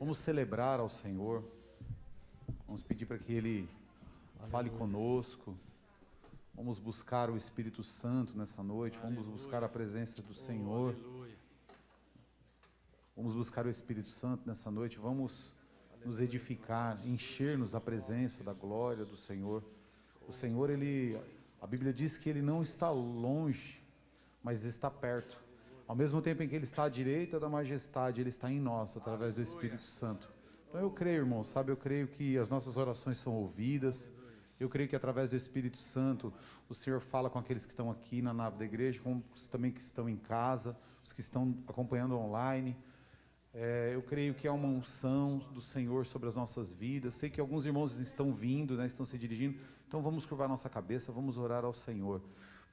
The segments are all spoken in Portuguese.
Vamos celebrar ao Senhor. Vamos pedir para que Ele fale conosco. Vamos buscar o Espírito Santo nessa noite. Vamos buscar a presença do Senhor. Vamos buscar o Espírito Santo nessa noite. Vamos nos edificar, encher-nos da presença, da glória do Senhor. O Senhor, a Bíblia diz que Ele não está longe, mas está perto. Ao mesmo tempo em que Ele está à direita da majestade, Ele está em nós, através do Espírito Santo. Então eu creio, irmão, sabe, eu creio que as nossas orações são ouvidas. Eu creio que através do Espírito Santo, o Senhor fala com aqueles que estão aqui na nave da igreja, com os também que estão em casa, os que estão acompanhando online. Eu creio que há uma unção do Senhor sobre as nossas vidas. Sei que alguns irmãos estão vindo, né, estão se dirigindo. Então vamos curvar nossa cabeça, vamos orar ao Senhor.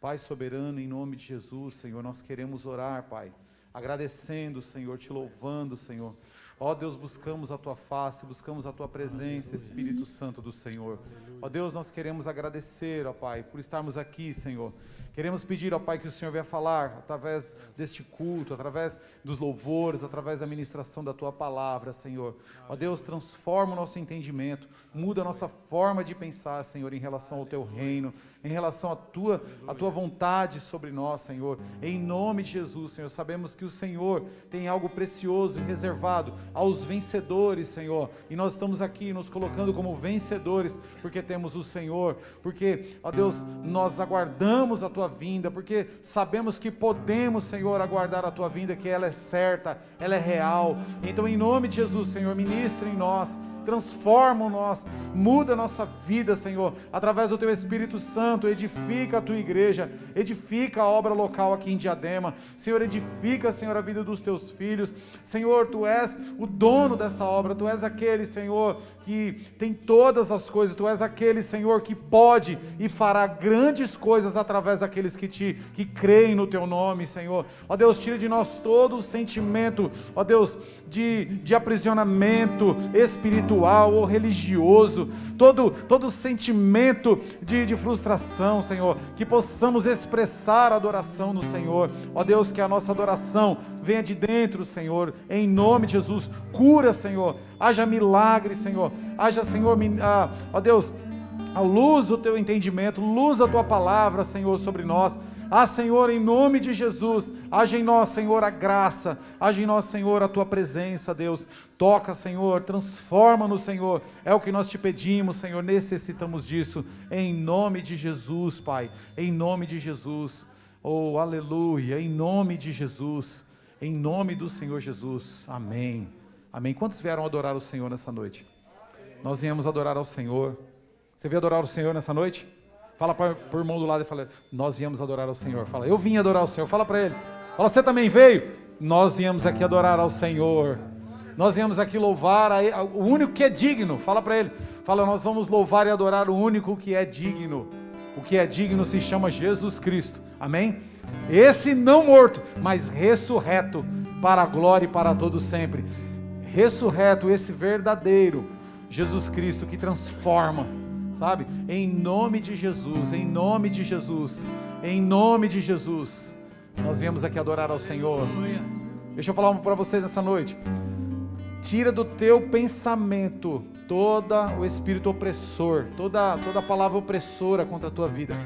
Pai soberano, em nome de Jesus, Senhor, nós queremos orar, Pai, agradecendo, Senhor, te louvando, Senhor. Ó Deus, buscamos a Tua face, buscamos a Tua presença, Espírito Santo do Senhor. Ó Deus, nós queremos agradecer, ó Pai, por estarmos aqui, Senhor. Queremos pedir, ó Pai, que o Senhor venha falar através deste culto, através dos louvores, através da ministração da Tua palavra, Senhor. Ó Deus, transforma o nosso entendimento, muda a nossa forma de pensar, Senhor, em relação ao Teu reino, em relação à tua vontade sobre nós, Senhor. Em nome de Jesus, Senhor, sabemos que o Senhor tem algo precioso e reservado aos vencedores, Senhor. E nós estamos aqui nos colocando como vencedores, porque temos o Senhor, porque, ó Deus, nós aguardamos a Tua vinda, porque sabemos que podemos, Senhor, aguardar a Tua vinda, que ela é certa, ela é real. Então, em nome de Jesus, Senhor, ministra em nós, transforma nós, muda a nossa vida, Senhor, através do Teu Espírito Santo. Edifica a Tua igreja, edifica a obra local aqui em Diadema, Senhor, edifica, Senhor, a vida dos Teus filhos. Senhor, Tu és o dono dessa obra, Tu és aquele, Senhor, que tem todas as coisas, Tu és aquele, Senhor, que pode e fará grandes coisas através daqueles que creem no Teu nome, Senhor. Ó Deus, tira de nós todo o sentimento, ó Deus, de aprisionamento espiritual ou religioso, todo sentimento de frustração, Senhor, que possamos expressar adoração no Senhor. Ó Deus, que a nossa adoração venha de dentro, Senhor, em nome de Jesus. Cura, Senhor, haja milagre, Senhor, haja, Senhor, ó Deus, a luz do Teu entendimento, luz da Tua palavra, Senhor, sobre nós. Senhor, em nome de Jesus, haja em nós, Senhor, a graça, haja em nós, Senhor, a Tua presença, Deus. Toca, Senhor, transforma-nos, Senhor, é o que nós Te pedimos, Senhor, necessitamos disso, em nome de Jesus, Pai, em nome de Jesus. Oh, aleluia, em nome de Jesus, em nome do Senhor Jesus, amém, amém. Quantos vieram adorar o Senhor nessa noite? Nós viemos adorar ao Senhor. Você veio adorar o Senhor nessa noite? Fala para o irmão do lado e fala: nós viemos adorar ao Senhor. Fala: eu vim adorar ao Senhor. Fala para ele. Fala: você também veio? Nós viemos aqui adorar ao Senhor. Nós viemos aqui louvar o único que é digno. Fala para ele. Fala: nós vamos louvar e adorar o único que é digno. O que é digno se chama Jesus Cristo. Amém? Esse não morto, mas ressurreto para a glória e para todo sempre. Ressurreto, esse verdadeiro Jesus Cristo que transforma. Sabe? Em nome de Jesus, em nome de Jesus, em nome de Jesus, nós viemos aqui adorar ao Senhor. Deixa eu falar para você nessa noite. Tira do teu pensamento todo o espírito opressor, toda palavra opressora contra a tua vida.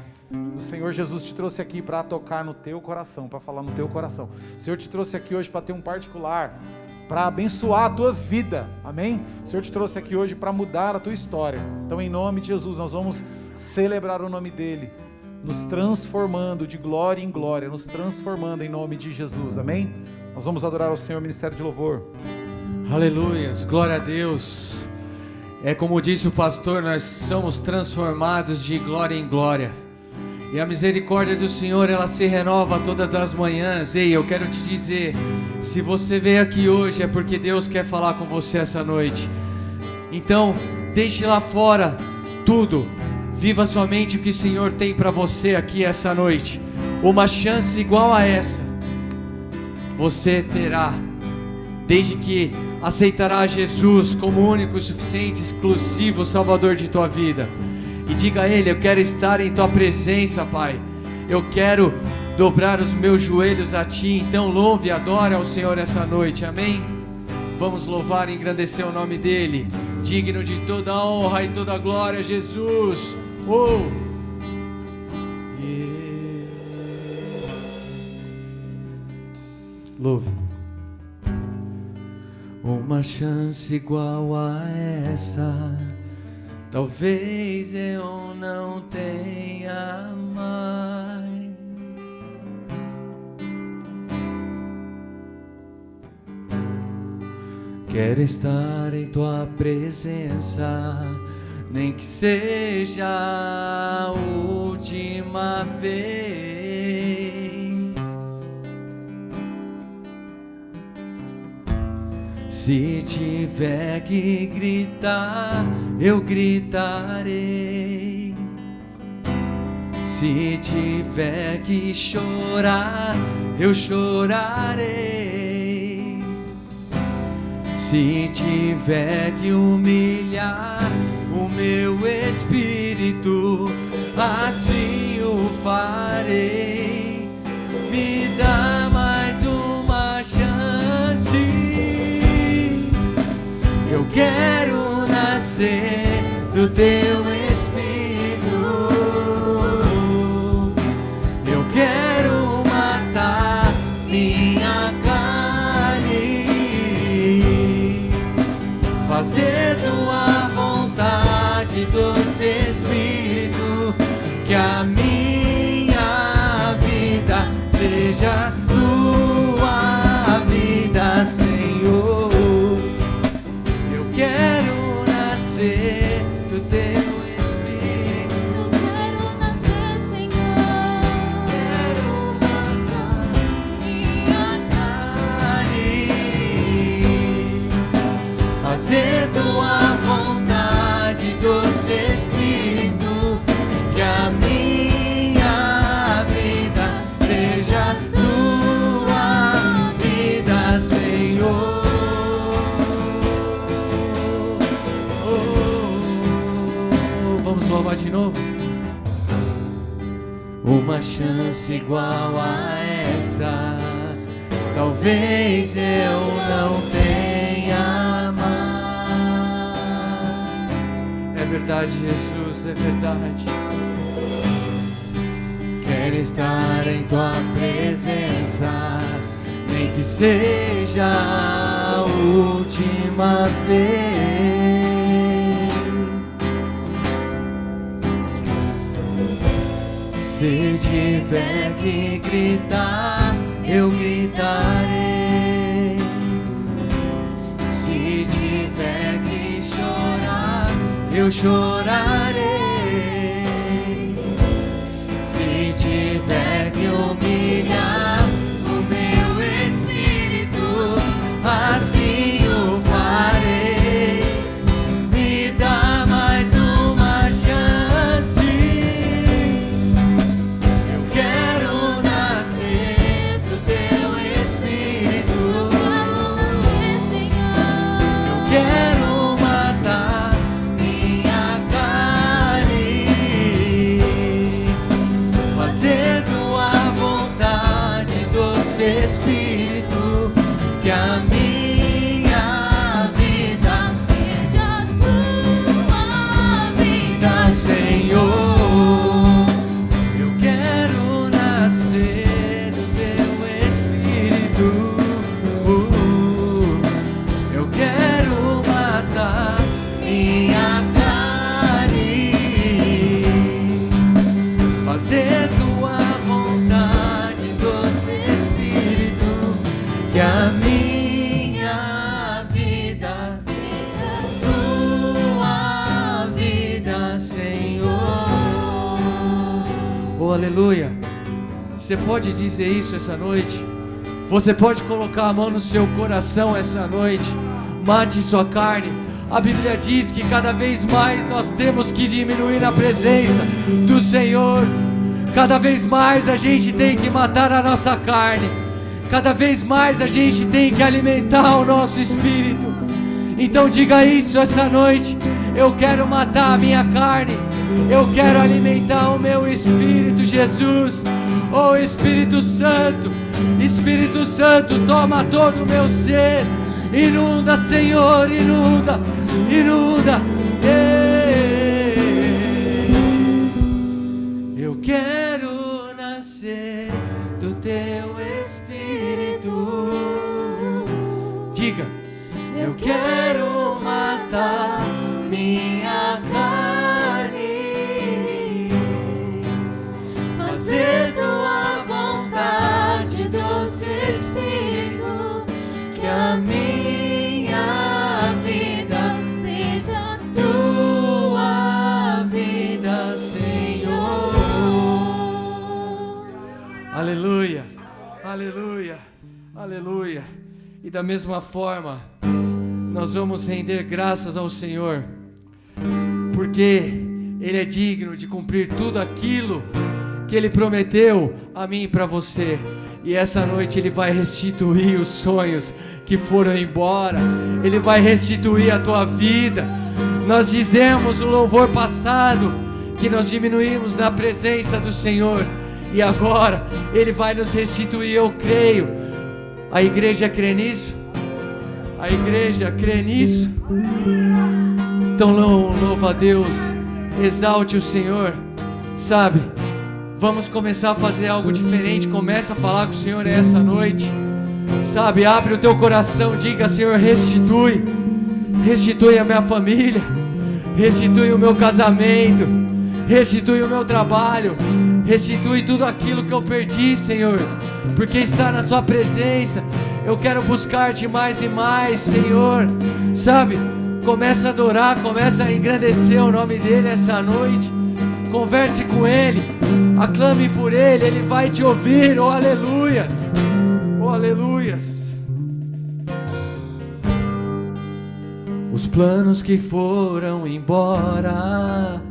O Senhor Jesus te trouxe aqui para tocar no teu coração, para falar no teu coração. O Senhor te trouxe aqui hoje para ter um particular, para abençoar a tua vida, amém? O Senhor te trouxe aqui hoje para mudar a tua história. Então, em nome de Jesus, nós vamos celebrar o nome dEle, nos transformando de glória em glória, nos transformando em nome de Jesus, amém? Nós vamos adorar ao Senhor, ministério de louvor. Aleluias, glória a Deus. É como disse o pastor, nós somos transformados de glória em glória. E a misericórdia do Senhor, ela se renova todas as manhãs. Ei, eu quero te dizer, se você veio aqui hoje é porque Deus quer falar com você essa noite. Então, deixe lá fora tudo. Viva somente o que o Senhor tem para você aqui essa noite. Uma chance igual a essa você terá, desde que aceitará Jesus como único, suficiente, exclusivo Salvador de tua vida. E diga a Ele: eu quero estar em Tua presença, Pai. Eu quero dobrar os meus joelhos a Ti. Então louve e adore ao Senhor essa noite, amém? vamos louvar e engrandecer o nome dele, digno de toda a honra e toda a glória, Jesus. Louve. Uma chance igual a essa, talvez eu não tenha mais. Quero estar em tua presença, nem que seja a última vez. Se tiver que gritar, eu gritarei. Se tiver que chorar, eu chorarei. Se tiver que humilhar o meu espírito, assim o farei. Me dá mais uma chance. Eu quero nascer do teu Espírito. Eu quero matar minha carne, fazer tua vontade, doce Espírito. Que a minha vida seja tua vida, Senhor. Quero nascer do teu Espírito. Eu quero nascer, Senhor. Quero matar minha carne, fazer tua vontade, doce Espírito. Que a minha vida seja tua vida, Senhor. Vamos louvar de novo. Uma chance igual a essa, talvez eu não tenha mais. É verdade, Jesus, é verdade. Quero estar em tua presença, nem que seja a última vez. Se tiver que gritar, eu gritarei. Se tiver que chorar, eu chorarei. Se tiver que humilhar o meu espírito, assim o farei. Me dá mais uma chance. Quero matar minha carne, fazer tua vontade, doce Espírito. Que a minha vida Seja tua vida, Senhor. Eu quero nascer do teu Espírito. Eu quero matar minha carne, fazer tua vontade, doce Espírito. Que a minha vida seja tua vida, Senhor. Oh, aleluia. Você pode dizer isso essa noite? Você pode colocar a mão no seu coração essa noite. Mate sua carne. A Bíblia diz que cada vez mais nós temos que diminuir na presença do Senhor. Cada vez mais a gente tem que matar a nossa carne. Cada vez mais a gente tem que alimentar o nosso espírito. Então diga isso essa noite. Eu quero matar a minha carne. Eu quero alimentar o meu espírito, Jesus. Oh, Espírito Santo, toma todo o meu ser Inunda, Senhor, inunda, inunda. Eu quero nascer do teu Espírito. Diga, eu quero matar minha carne, fazer tua vontade, doce Espírito, que a minha vida seja tua vida, Senhor. Aleluia, aleluia, aleluia. E da mesma forma, nós vamos render graças ao Senhor, porque Ele é digno de cumprir tudo aquilo que Ele prometeu a mim e para você. E essa noite Ele vai restituir os sonhos que foram embora. Ele vai restituir a tua vida. Nós dizemos no louvor passado que nós diminuímos na presença do Senhor, e agora Ele vai nos restituir, eu creio. A igreja crê nisso? A igreja crê nisso? Então louva a Deus, exalte o Senhor. Sabe, vamos começar a fazer algo diferente. Começa a falar com o Senhor essa noite. Sabe, abre o teu coração, diga: Senhor, restitui. Restitui a minha família, restitui o meu casamento, restitui o meu trabalho, restitui tudo aquilo que eu perdi, Senhor, porque está na tua presença. Eu quero buscar-te mais e mais, Senhor. Sabe, começa a adorar, começa a engrandecer o nome dEle essa noite. Converse com Ele, aclame por Ele, Ele vai te ouvir. Oh, aleluias, oh, aleluias. Os planos que foram embora,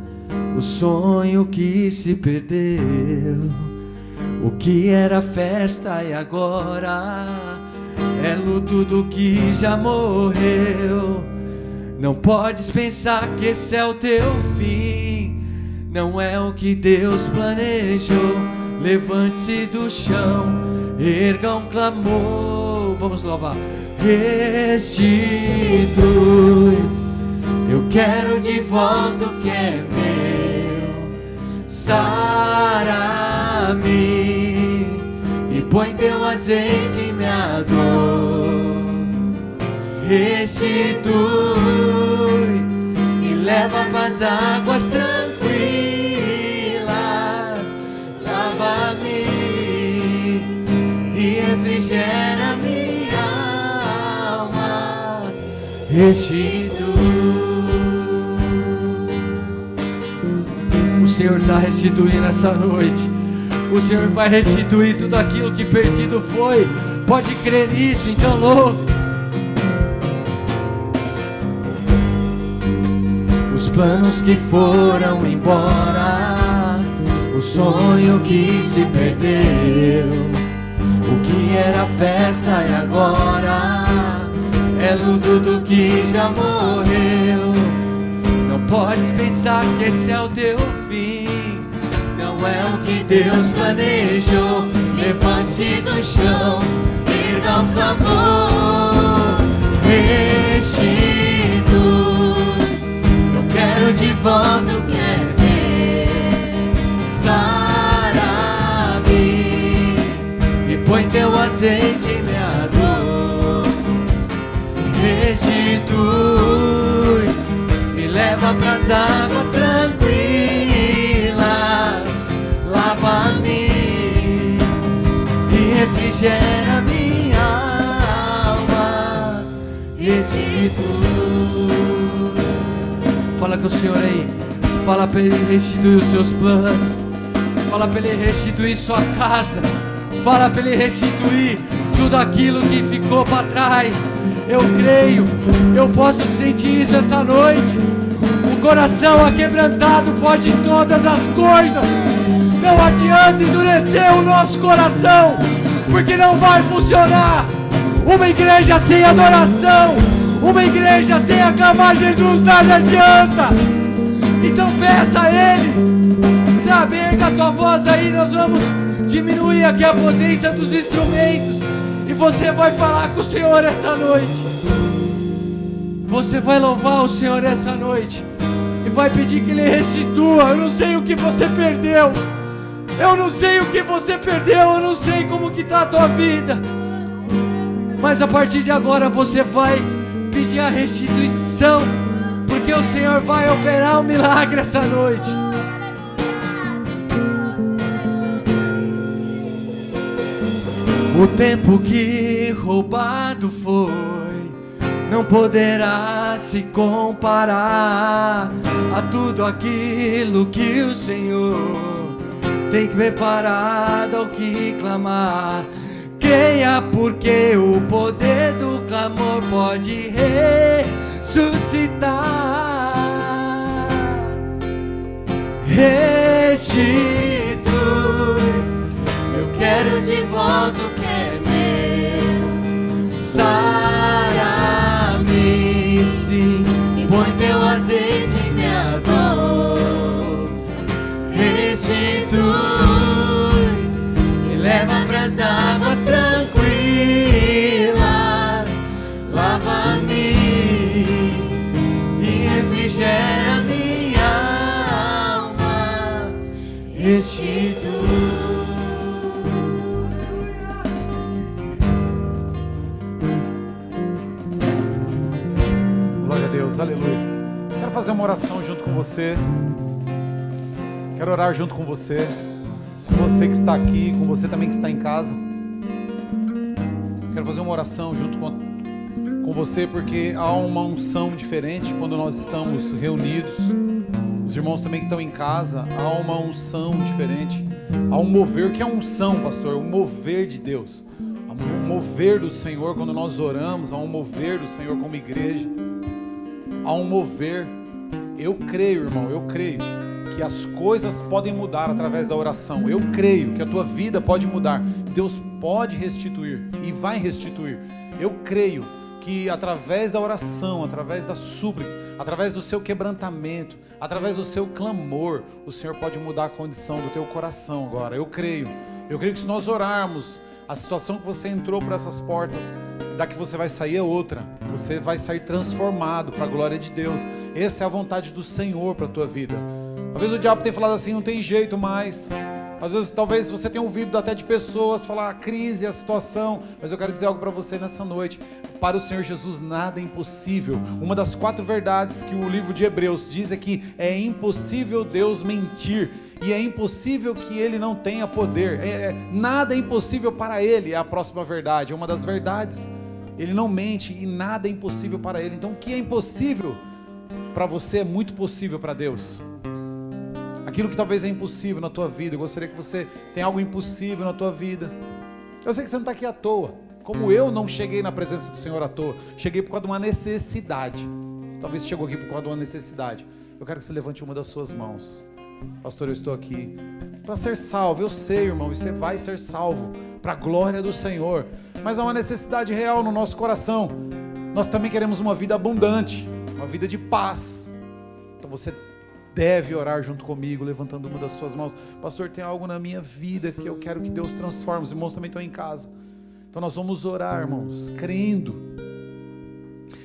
o sonho que se perdeu, o que era festa e agora é luto do que já morreu. Não podes pensar que esse é o teu fim, não é o que Deus planejou. Levante-se do chão, erga um clamor. Vamos louvar. Restitui, eu quero de volta o que é meu. Sara-me e põe teu azeite em minha dor. Restitui e leva pras águas tranquilas. Lava-me e refrigera minha alma. Restitui. O Senhor está restituindo essa noite. O Senhor vai restituir tudo aquilo que perdido foi. Pode crer nisso, então louve. Os planos que foram embora, o sonho que se perdeu, o que era festa e agora é luto do que já morreu. Não podes pensar que esse é o teu fim, não é o que Deus planejou. Levante-se do chão, erga um clamor. Restitui, eu quero de volta o que é meu. Sara-me e põe teu azeite em minha dor. Restitui, me leva pras águas tranquilas. Lava-me e refrigera minha alma. Restitui. Fala com o Senhor aí. Fala para Ele restituir os seus planos. Fala para Ele restituir sua casa. Fala para Ele restituir tudo aquilo que ficou para trás. Eu creio, eu posso sentir isso essa noite. O coração aquebrantado pode todas as coisas. Não adianta endurecer o nosso coração, porque não vai funcionar. Uma igreja sem adoração, uma igreja sem aclamar Jesus, nada adianta. Então peça a Ele, sabe, erga a tua voz aí. Nós vamos diminuir aqui a potência dos instrumentos E você vai falar com o Senhor essa noite. Você vai louvar o Senhor essa noite. E vai pedir que Ele restitua. Eu não sei o que você perdeu. Eu não sei o que você perdeu. Eu não sei como que está a tua vida. Mas a partir de agora você vai pedir a restituição. Porque o Senhor vai operar um milagre essa noite. O tempo que roubado foi não poderá se comparar a tudo aquilo que o Senhor tem preparado ao que clamar. Creia, porque o poder do clamor pode ressuscitar. Restitui. Eu quero de volta o que é meu. Sara-me, sim, e põe teu azeite em minha dor. Restitui e leva pras águas tranquilas. Lava-me e refrigera minha alma. Restitui. Aleluia. Quero fazer uma oração junto com você. Quero orar junto com você. Com você que está aqui, com você também que está em casa. Quero fazer uma oração junto com você, porque há uma unção diferente quando nós estamos reunidos. Os irmãos também que estão em casa, há uma unção diferente. Há um mover. O que é unção, pastor? O mover de Deus. Há um mover do Senhor quando nós oramos. Há um mover do Senhor como igreja. Há um mover. Eu creio, irmão, eu creio que as coisas podem mudar através da oração. Eu creio que a tua vida pode mudar. Deus pode restituir e vai restituir. Eu creio que através da oração, através da súplica, através do seu quebrantamento, através do seu clamor, o Senhor pode mudar a condição do teu coração agora. Eu creio que se nós orarmos, a situação que você entrou por essas portas, daqui você vai sair é outra. Você vai sair transformado para a glória de Deus. Essa é a vontade do Senhor para a tua vida. Às vezes o diabo tem falado assim, não tem jeito mais. Às vezes talvez você tenha ouvido até de pessoas falar a crise, a situação. Mas eu quero dizer algo para você nessa noite. Para o Senhor Jesus nada é impossível. Uma das 4 verdades que o livro de Hebreus diz é que é impossível Deus mentir. E é impossível que Ele não tenha poder. Nada é impossível para Ele, é a próxima verdade. É uma das verdades. Ele não mente e nada é impossível para Ele. Então o que é impossível para você é muito possível para Deus. Aquilo que talvez é impossível na tua vida, eu gostaria que você tenha algo impossível na tua vida. Eu sei que você não está aqui à toa. Como eu não cheguei na presença do Senhor à toa. Cheguei por causa de uma necessidade. Talvez você chegou aqui por causa de uma necessidade. Eu quero que você levante uma das suas mãos. Pastor, eu estou aqui para ser salvo. Eu sei, irmão, e você vai ser salvo para a glória do Senhor. Mas há uma necessidade real no nosso coração. Nós também queremos uma vida abundante, uma vida de paz. Então você deve orar junto comigo, levantando uma das suas mãos. Pastor, tem algo na minha vida que eu quero que Deus transforme. Os irmãos também estão em casa. Então nós vamos orar, irmãos, crendo.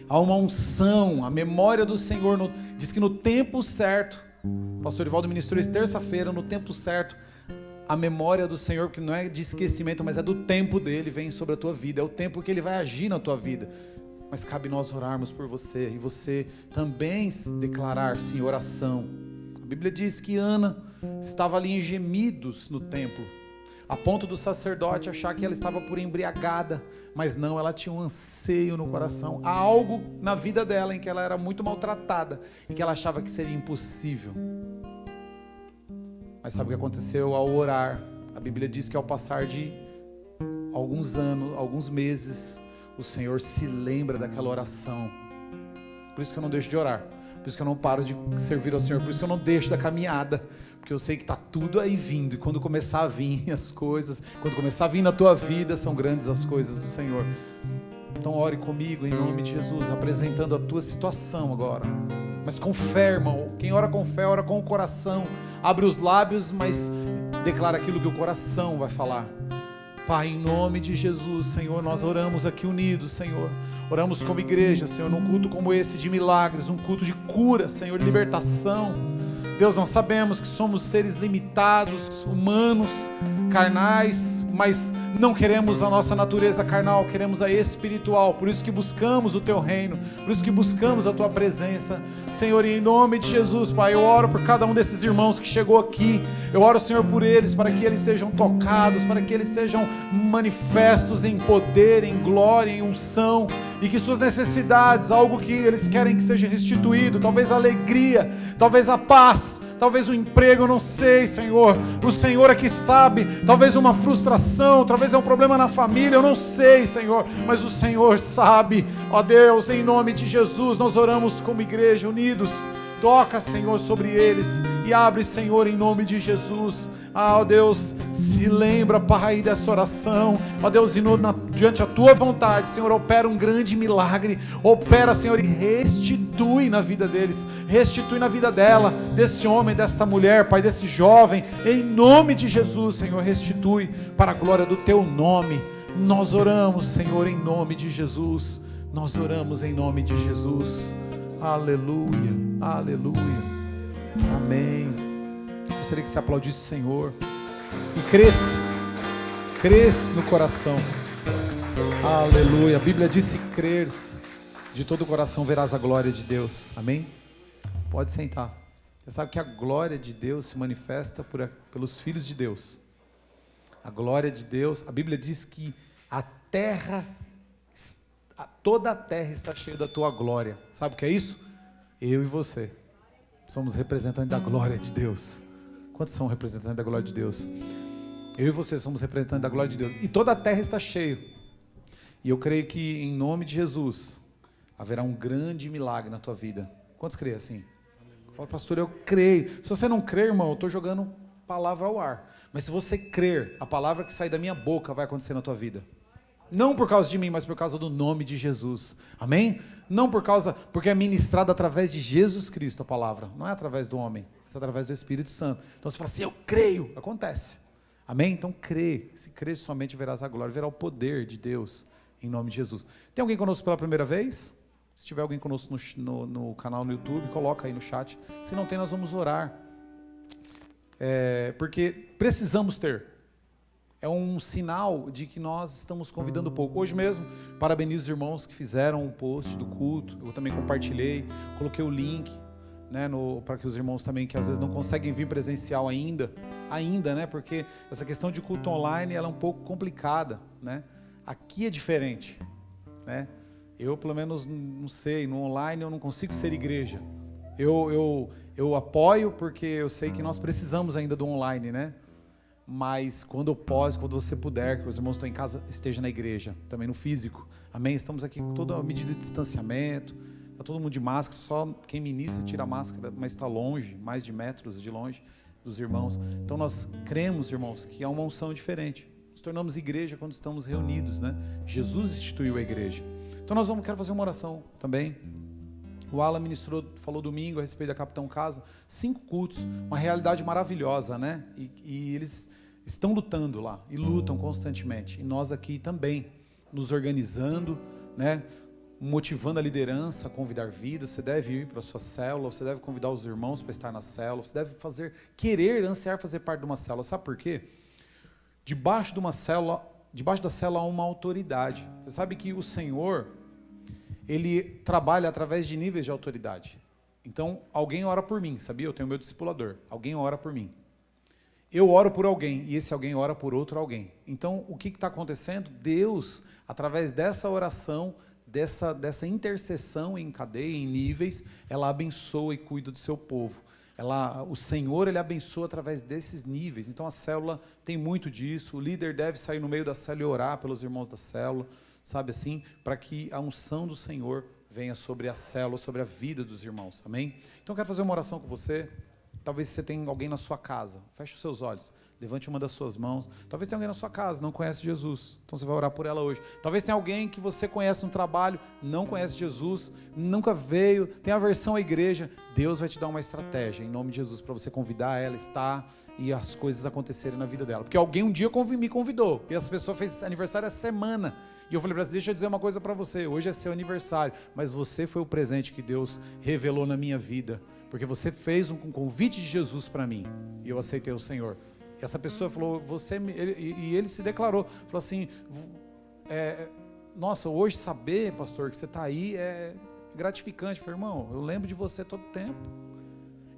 Há uma unção, a memória do Senhor diz que no tempo certo, o pastor Ivaldo ministrou isso terça-feira, no tempo certo, a memória do Senhor, que não é de esquecimento, mas é do tempo dele, vem sobre a tua vida. É o tempo que ele vai agir na tua vida. Mas cabe nós orarmos por você e você também declarar-se em oração. A Bíblia diz que Ana estava ali em gemidos no templo, a ponto do sacerdote achar que ela estava por embriagada, mas não, ela tinha um anseio no coração. Há algo na vida dela em que ela era muito maltratada e que ela achava que seria impossível. Mas sabe o que aconteceu ao orar? A Bíblia diz que ao passar de alguns anos, alguns meses, o Senhor se lembra daquela oração. Por isso que eu não deixo de orar. Por isso que eu não paro de servir ao Senhor. Por isso que eu não deixo da caminhada. Porque eu sei que está tudo aí vindo. E quando começar a vir as coisas, quando começar a vir na tua vida, são grandes as coisas do Senhor. Então ore comigo em nome de Jesus, apresentando a tua situação agora. Mas com fé, irmão. Quem ora com fé, ora com o coração. Abre os lábios, mas declara aquilo que o coração vai falar. Pai, em nome de Jesus, Senhor, nós oramos aqui unidos, Senhor. Oramos como igreja, Senhor, num culto como esse de milagres, um culto de cura, Senhor, de libertação. Deus, nós sabemos que somos seres limitados, humanos, carnais, mas não queremos a nossa natureza carnal, queremos a espiritual. Por isso que buscamos o Teu reino, por isso que buscamos a Tua presença. Senhor, e em nome de Jesus, Pai, eu oro por cada um desses irmãos que chegou aqui. Eu oro, Senhor, por eles, para que eles sejam tocados, para que eles sejam manifestos em poder, em glória, em unção, e que suas necessidades, algo que eles querem que seja restituído, talvez a alegria, talvez a paz, talvez um emprego, eu não sei, Senhor. O Senhor é que sabe. Talvez uma frustração, talvez é um problema na família, eu não sei, Senhor. Mas o Senhor sabe. Ó Deus, em nome de Jesus, nós oramos como igreja unidos. Toca, Senhor, sobre eles e abre, Senhor, em nome de Jesus. Ó Deus, se lembra, Pai, dessa oração. Ó Deus, e diante da Tua vontade, Senhor, opera um grande milagre. Opera, Senhor, e restitui na vida deles. Restitui na vida dela, desse homem, dessa mulher, Pai, desse jovem. Em nome de Jesus, Senhor, restitui para a glória do Teu nome. Nós oramos, Senhor, em nome de Jesus. Nós oramos em nome de Jesus. Aleluia, aleluia. Amém. Gostaria que você aplaudisse o Senhor e cresce no coração. Aleluia. A Bíblia diz: se creres de todo o coração verás a glória de Deus. Amém? Pode sentar. Você sabe que a glória de Deus se manifesta pelos filhos de Deus. A glória de Deus, a Bíblia diz que a terra, toda a terra está cheia da tua glória. Sabe o que é isso? Eu e você somos representantes da glória de Deus. Quantos são representantes da glória de Deus? Eu e você somos representantes da glória de Deus. E toda a terra está cheia. E eu creio que em nome de Jesus haverá um grande milagre na tua vida. Quantos creem assim? Fala, pastor, eu creio. Se você não crer, irmão, eu estou jogando palavra ao ar. Mas se você crer, a palavra que sai da minha boca vai acontecer na tua vida. Não por causa de mim, mas por causa do nome de Jesus. Amém? Não porque é ministrada através de Jesus Cristo a palavra. Não é através do homem, é através do Espírito Santo. Então você fala assim, eu creio. Acontece. Amém? Então crê. Se crê somente verás a glória, verá o poder de Deus em nome de Jesus. Tem alguém conosco pela primeira vez? Se tiver alguém conosco no canal no YouTube, coloca aí no chat. Se não tem, nós vamos orar. Porque precisamos ter. É um sinal de que nós estamos convidando pouco. Hoje mesmo, parabenizo os irmãos que fizeram o post do culto. Eu também compartilhei, coloquei o link, né, para que os irmãos também, que às vezes não conseguem vir presencial ainda, né, porque essa questão de culto online ela é um pouco complicada, né? Aqui é diferente, né? Eu pelo menos não sei, no online eu não consigo ser igreja. Eu apoio porque eu sei que nós precisamos ainda do online, né? Mas quando você puder, que os irmãos estão em casa, esteja na igreja, também no físico, amém? Estamos aqui com toda a medida de distanciamento, está todo mundo de máscara, só quem ministra tira a máscara, mas está longe, mais de metros de longe dos irmãos. Então nós cremos, irmãos, que há uma unção diferente. Nos tornamos igreja quando estamos reunidos, né? Jesus instituiu a igreja. Então quero fazer uma oração também. O Alan falou domingo a respeito da Capitão Casa, 5 cultos, uma realidade maravilhosa, né? E eles estão lutando lá, e lutam constantemente. E nós aqui também, nos organizando, né? Motivando a liderança a convidar vidas. Você deve ir para a sua célula, você deve convidar os irmãos para estar na célula, você deve ansiar fazer parte de uma célula. Sabe por quê? Debaixo da célula há uma autoridade. Você sabe que o Senhor, Ele trabalha através de níveis de autoridade. Então, alguém ora por mim, sabia? Eu tenho meu discipulador. Alguém ora por mim. Eu oro por alguém, e esse alguém ora por outro alguém. Então, o que está acontecendo? Deus, através dessa oração, dessa intercessão em cadeia, em níveis, ela abençoa e cuida do seu povo. O Senhor, Ele abençoa através desses níveis. Então, a célula tem muito disso. O líder deve sair no meio da célula e orar pelos irmãos da célula, sabe assim? Para que a unção do Senhor venha sobre a célula, sobre a vida dos irmãos. Amém? Então, eu quero fazer uma oração com você. talvez você tenha alguém na sua casa. Feche os seus olhos. Levante uma das suas mãos. Talvez tenha alguém na sua casa, não conhece Jesus. Então você vai orar por ela hoje. Talvez tenha alguém que você conhece no trabalho, não conhece Jesus, nunca veio, tem aversão à igreja. Deus vai te dar uma estratégia, em nome de Jesus, para você convidar ela, estar e as coisas acontecerem na vida dela. Porque alguém um dia me convidou, e essa pessoa fez aniversário essa semana. E eu falei para ela, deixa eu dizer uma coisa para você, hoje é seu aniversário, mas você foi o presente que Deus revelou na minha vida. Porque você fez um convite de Jesus para mim, e eu aceitei o Senhor. E essa pessoa falou, ele se declarou, falou assim, nossa, hoje saber, pastor, que você está aí é gratificante. Eu falei, irmão, eu lembro de você todo tempo.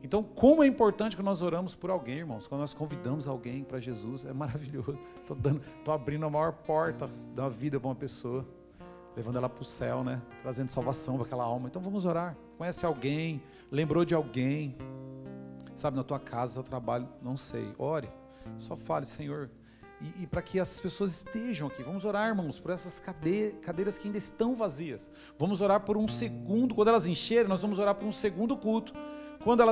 Então, como é importante que nós oramos por alguém, irmãos, quando nós convidamos alguém para Jesus, é maravilhoso. Estou abrindo a maior porta da vida para uma pessoa, levando ela para o céu, né? Trazendo salvação para aquela alma. Então vamos orar. Conhece alguém, lembrou de alguém, sabe, na tua casa, no teu trabalho, não sei, ore. Só fale, Senhor, e para que as pessoas estejam aqui. Vamos orar, irmãos, por essas cadeiras que ainda estão vazias. Vamos orar por um segundo, quando elas encherem, nós vamos orar por um segundo culto. Quando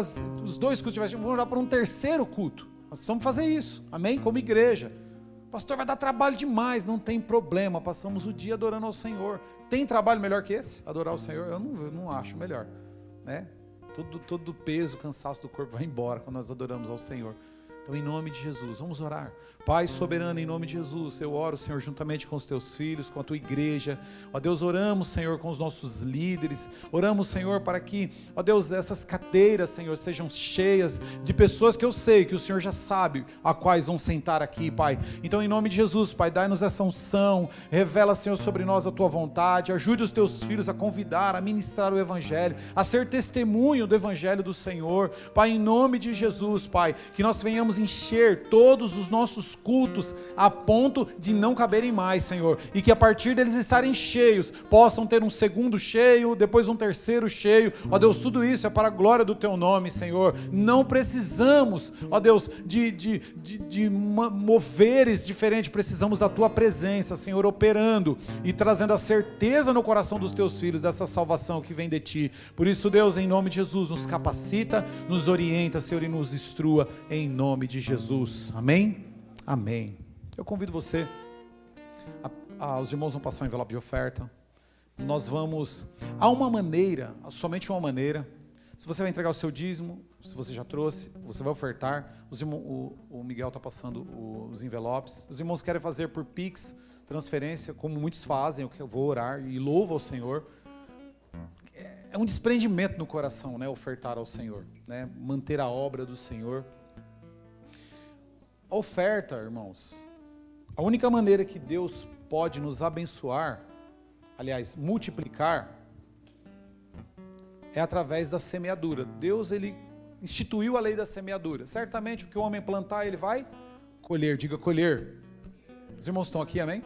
os dois cultos estiverem, vamos orar por um terceiro culto. Nós precisamos fazer isso, amém? Como igreja. Pastor, vai dar trabalho demais, não tem problema, passamos o dia adorando ao Senhor. Tem trabalho melhor que esse? Adorar o Senhor? Eu não acho melhor, né? Todo o peso, cansaço do corpo vai embora quando nós adoramos ao Senhor. Então, em nome de Jesus, vamos orar. Pai soberano, em nome de Jesus, eu oro, Senhor, juntamente com os teus filhos, com a tua igreja. Ó Deus, oramos, Senhor, com os nossos líderes. Oramos, Senhor, para que, ó Deus, essas cadeiras, Senhor, sejam cheias de pessoas que eu sei que o Senhor já sabe a quais vão sentar aqui, Pai. Então, em nome de Jesus, Pai, dai-nos essa unção. Revela, Senhor, sobre nós a tua vontade. Ajude os teus filhos a convidar, a ministrar o Evangelho, a ser testemunho do Evangelho do Senhor. Pai, em nome de Jesus, Pai, que nós venhamos encher todos os nossos cultos a ponto de não caberem mais, Senhor, e que a partir deles estarem cheios, possam ter um segundo cheio, depois um terceiro cheio. Ó Deus, tudo isso é para a glória do teu nome, Senhor. Não precisamos, ó Deus, de moveres diferentes, precisamos da tua presença, Senhor, operando e trazendo a certeza no coração dos teus filhos dessa salvação que vem de ti. Por isso, Deus, em nome de Jesus, nos capacita, nos orienta, Senhor, e nos instrua em nome de Jesus. Amém? Amém. Eu convido você, os irmãos vão passar um envelope de oferta. Nós vamos, há uma maneira, somente uma maneira. Se você vai entregar o seu dízimo, se você já trouxe, você vai ofertar. O Miguel está passando os envelopes. Os irmãos querem fazer por Pix, transferência, como muitos fazem, eu vou orar e louvo ao Senhor. É um desprendimento no coração, né, ofertar ao Senhor, né, manter a obra do Senhor. A oferta, irmãos, a única maneira que Deus pode nos abençoar, aliás, multiplicar, é através da semeadura. Deus, ele instituiu a lei da semeadura. Certamente o que o homem plantar, ele vai colher. Diga colher. Os irmãos estão aqui, amém?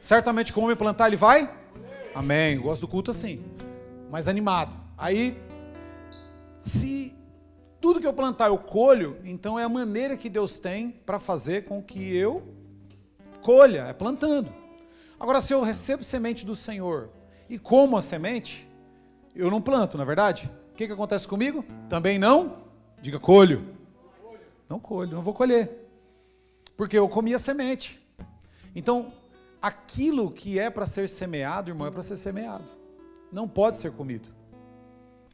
Certamente o que o homem plantar, ele vai? Amém. Eu gosto do culto assim, mais animado. Aí, se tudo que eu plantar eu colho, então é a maneira que Deus tem para fazer com que eu colha, é plantando. Agora, se eu recebo semente do Senhor e como a semente, eu não planto, não é verdade? O que acontece comigo? Também não, diga colho. Não colho, não vou colher, porque eu comi a semente. Então, aquilo que é para ser semeado, irmão, é para ser semeado. Não pode ser comido.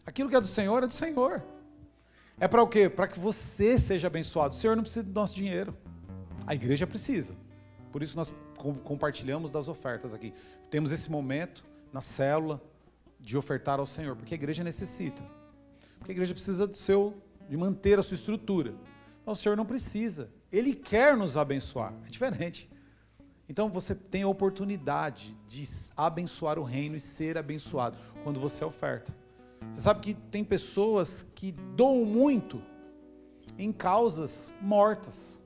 Aquilo que é do Senhor, É para o quê? Para que você seja abençoado. O Senhor não precisa do nosso dinheiro. A igreja precisa. Por isso nós compartilhamos das ofertas aqui. Temos esse momento na célula de ofertar ao Senhor, porque a igreja necessita. Porque a igreja precisa de manter a sua estrutura. Mas o Senhor não precisa. Ele quer nos abençoar. É diferente. Então você tem a oportunidade de abençoar o reino e ser abençoado quando você oferta. Você sabe que tem pessoas que doam muito em causas mortas.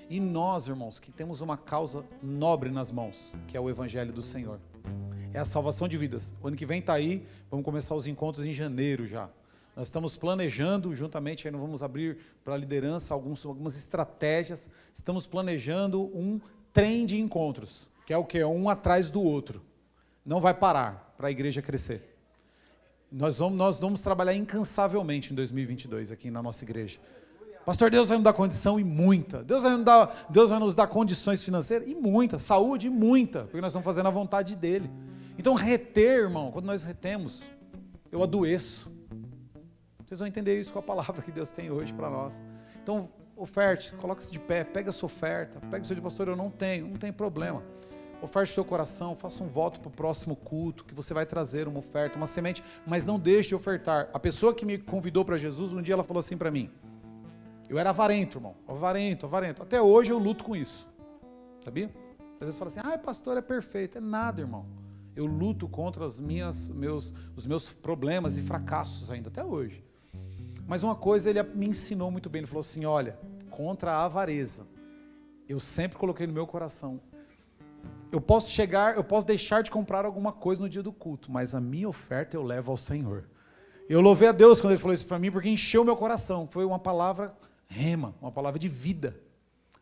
E nós, irmãos, que temos uma causa nobre nas mãos, que é o Evangelho do Senhor. É a salvação de vidas. O ano que vem está aí, vamos começar os encontros em janeiro já. Nós estamos planejando, juntamente, aí nós vamos abrir para a liderança algumas estratégias. Estamos planejando um trem de encontros, que é o quê? Um atrás do outro. Não vai parar para a igreja crescer. Nós vamos trabalhar incansavelmente em 2022 aqui na nossa igreja. Pastor, Deus vai nos dar condição e muita. Deus vai nos dar condições financeiras e muita. Saúde e muita, porque nós estamos fazendo a vontade dele. Então reter, irmão, quando nós retemos, eu adoeço. Vocês vão entender isso com a palavra que Deus tem hoje para nós. Então, oferte, coloque-se de pé, pega a sua oferta, pega o seu de pastor, eu não tem problema. Oferte o seu coração, faça um voto para o próximo culto, que você vai trazer uma oferta, uma semente, mas não deixe de ofertar. A pessoa que me convidou para Jesus, um dia ela falou assim para mim, eu era avarento, irmão, avarento. Até hoje eu luto com isso, sabia? Às vezes fala assim, pastor, é perfeito. É nada, irmão. Eu luto contra os meus problemas e fracassos ainda, até hoje. Mas uma coisa ele me ensinou muito bem, ele falou assim, olha, contra a avareza, eu sempre coloquei no meu coração, eu posso deixar de comprar alguma coisa no dia do culto, mas a minha oferta eu levo ao Senhor. Eu louvei a Deus quando ele falou isso para mim, porque encheu meu coração, foi uma palavra rema, uma palavra de vida,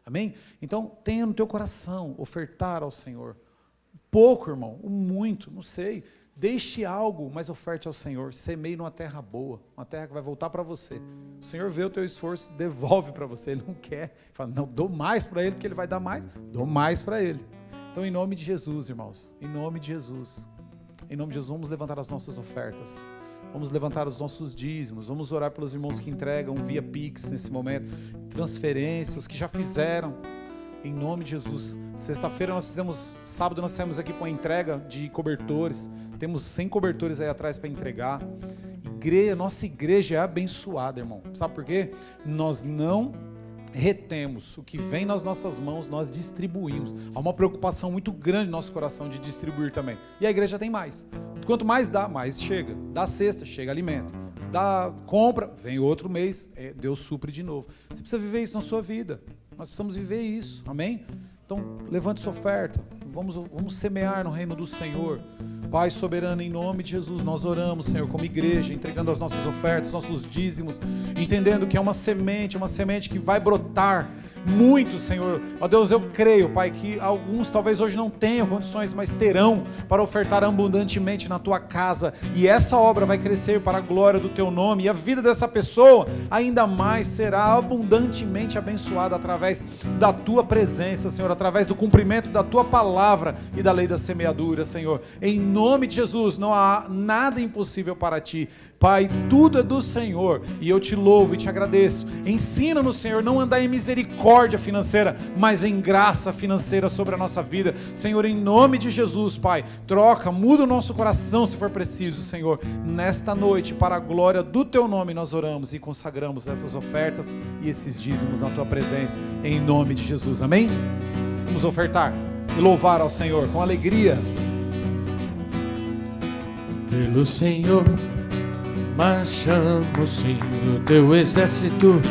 amém? Então tenha no teu coração, ofertar ao Senhor, pouco, irmão, o muito, não sei, deixe algo, mas oferte ao Senhor, semeie numa terra boa, uma terra que vai voltar para você, o Senhor vê o teu esforço, devolve para você, Ele não quer, fala, não, dou mais para Ele, porque Ele vai dar mais, dou mais para Ele. Então em nome de Jesus, irmãos, em nome de Jesus, vamos levantar as nossas ofertas, vamos levantar os nossos dízimos, vamos orar pelos irmãos que entregam via Pix nesse momento, transferências, que já fizeram, em nome de Jesus. Sexta-feira sábado nós saímos aqui com a entrega de cobertores, temos 100 cobertores aí atrás para entregar. Nossa igreja é abençoada, irmão. Sabe por quê? Nós não retemos o que vem nas nossas mãos, nós distribuímos. Há uma preocupação muito grande no nosso coração de distribuir também. E a igreja tem mais. Quanto mais dá, mais chega. Dá cesta, chega alimento. Dá compra, vem outro mês, Deus supre de novo. Você precisa viver isso na sua vida. Nós precisamos viver isso, amém? Então, levante sua oferta, vamos semear no reino do Senhor. Pai soberano, em nome de Jesus, nós oramos, Senhor, como igreja, entregando as nossas ofertas, nossos dízimos, entendendo que é uma semente que vai brotar muito, Senhor. Ó Deus, eu creio, Pai, que alguns talvez hoje não tenham condições, mas terão para ofertar abundantemente na Tua casa, e essa obra vai crescer para a glória do Teu nome, e a vida dessa pessoa ainda mais será abundantemente abençoada através da Tua presença, Senhor, através do cumprimento da Tua palavra e da lei da semeadura, Senhor. Em nome de Jesus, não há nada impossível para Ti, Pai, tudo é do Senhor, e eu Te louvo e Te agradeço. Ensina-nos, Senhor, não andar em misericórdia financeira, mas em graça financeira sobre a nossa vida, Senhor, em nome de Jesus, Pai, muda o nosso coração se for preciso, Senhor, nesta noite, para a glória do Teu nome nós oramos e consagramos essas ofertas e esses dízimos na Tua presença, em nome de Jesus, amém? Vamos ofertar e louvar ao Senhor com alegria. Pelo Senhor marchamos sim, o Teu exército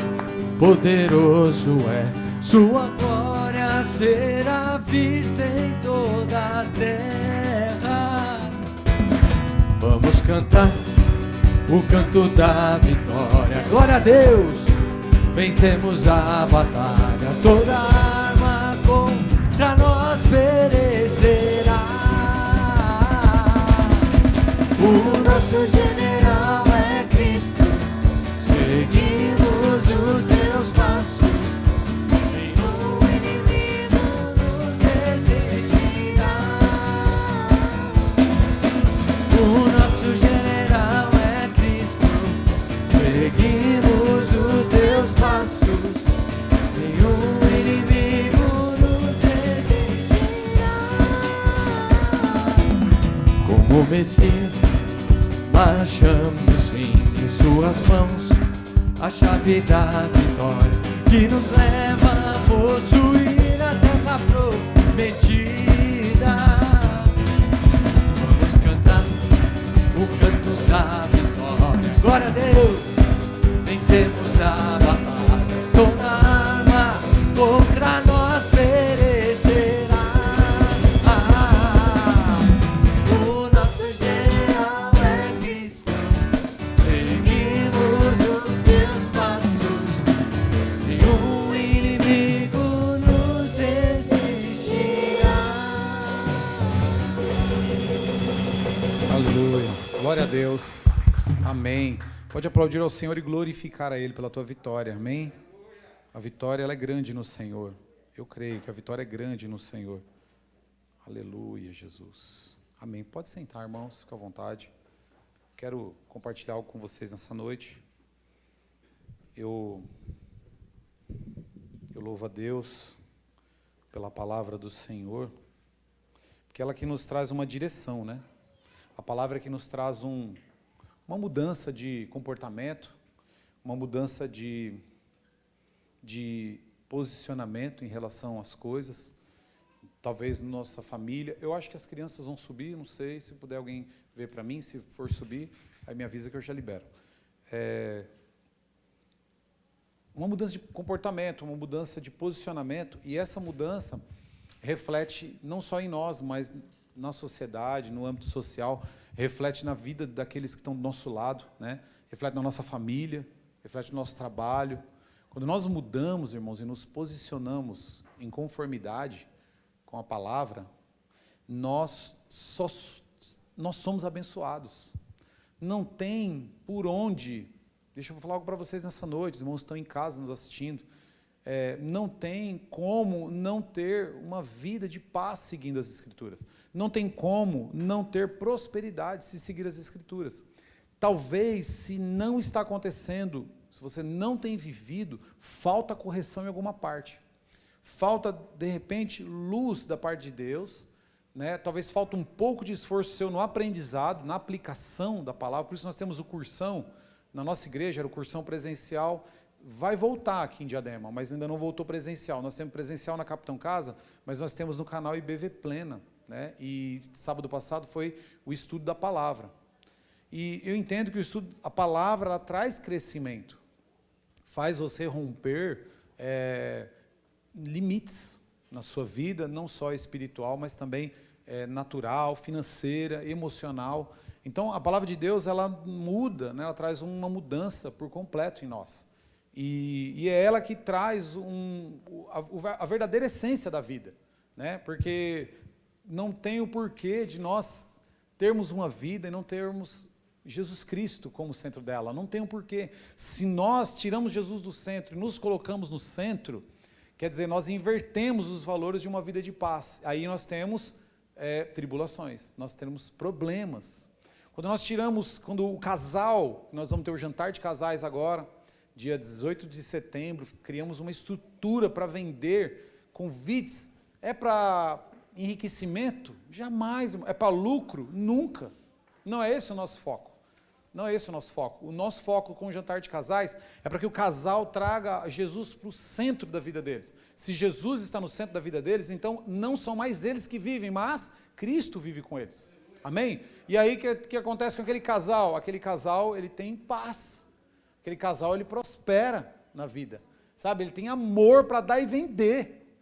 poderoso é, Sua glória será vista em toda a terra. Vamos cantar o canto da vitória, glória a Deus, vencemos a batalha, toda arma contra nós perecerá. O nosso general é Cristo, seguimos os Teus passos, nenhum inimigo nos resistirá. O nosso general é Cristo, seguimos os Teus passos, nenhum inimigo nos resistirá. Como Messias marchamos sim, em Suas mãos a chave da vitória, que nos leva a possuir a terra prometida. Vamos cantar o canto da vitória, glória a Deus, vencemos a batalha, toda arma contra nós perecerá. O nosso general é Cristo, seguimos os Teus passos, Nenhum inimigo nos resistirá. Aleluia, glória a Deus, amém. Pode aplaudir ao Senhor e glorificar a Ele pela tua vitória, amém? A vitória ela é grande no Senhor. Eu creio que a vitória é grande no Senhor. Aleluia, Jesus. Amém. Pode sentar, irmãos, fica à vontade. Quero compartilhar algo com vocês nessa noite. Eu louvo a Deus pela palavra do Senhor, porque ela que nos traz uma direção, né? A palavra que nos traz uma mudança de comportamento, uma mudança de posicionamento em relação às coisas, talvez nossa família. Eu acho que as crianças vão subir, não sei, se puder alguém ver para mim, se for subir, aí me avisa que eu já libero. Uma mudança de comportamento, uma mudança de posicionamento, e essa mudança reflete não só em nós, mas na sociedade, no âmbito social, reflete na vida daqueles que estão do nosso lado, né? Reflete na nossa família, reflete no nosso trabalho. Quando nós mudamos, irmãos, e nos posicionamos em conformidade com a palavra, nós somos abençoados. Não tem por onde, deixa eu falar algo para vocês nessa noite, os irmãos estão em casa nos assistindo, não tem como não ter uma vida de paz seguindo as Escrituras. Não tem como não ter prosperidade se seguir as Escrituras. Talvez, se não está acontecendo, se você não tem vivido, falta correção em alguma parte. Falta, de repente, luz da parte de Deus, né? Talvez falta um pouco de esforço seu no aprendizado, na aplicação da palavra. Por isso nós temos o cursão, na nossa igreja era o cursão presencial, vai voltar aqui em Diadema, mas ainda não voltou presencial. Nós temos presencial na Capitão Casa, mas nós temos no canal IBV Plena, né? E sábado passado foi o estudo da palavra. E eu entendo que o estudo, a palavra, ela traz crescimento, faz você romper limites na sua vida, não só espiritual, mas também natural, financeira, emocional. Então, a palavra de Deus, ela muda, né? Ela traz uma mudança por completo em nós. E é ela que traz a verdadeira essência da vida, né? Porque não tem o porquê de nós termos uma vida e não termos Jesus Cristo como centro dela. Não tem um porquê. Se nós tiramos Jesus do centro e nos colocamos no centro, quer dizer, nós invertemos os valores de uma vida de paz. Aí nós temos tribulações, nós temos problemas. Quando o casal, nós vamos ter o jantar de casais agora, dia 18 de setembro, criamos uma estrutura para vender convites. É para enriquecimento? Jamais. É para lucro? Nunca. Não é esse o nosso foco. Não é esse o nosso foco. O nosso foco com o jantar de casais é para que o casal traga Jesus para o centro da vida deles. Se Jesus está no centro da vida deles, então não são mais eles que vivem, mas Cristo vive com eles. Amém? E aí, o que acontece com aquele casal? Aquele casal, ele tem paz. Aquele casal, ele prospera na vida. Sabe? Ele tem amor para dar e vender.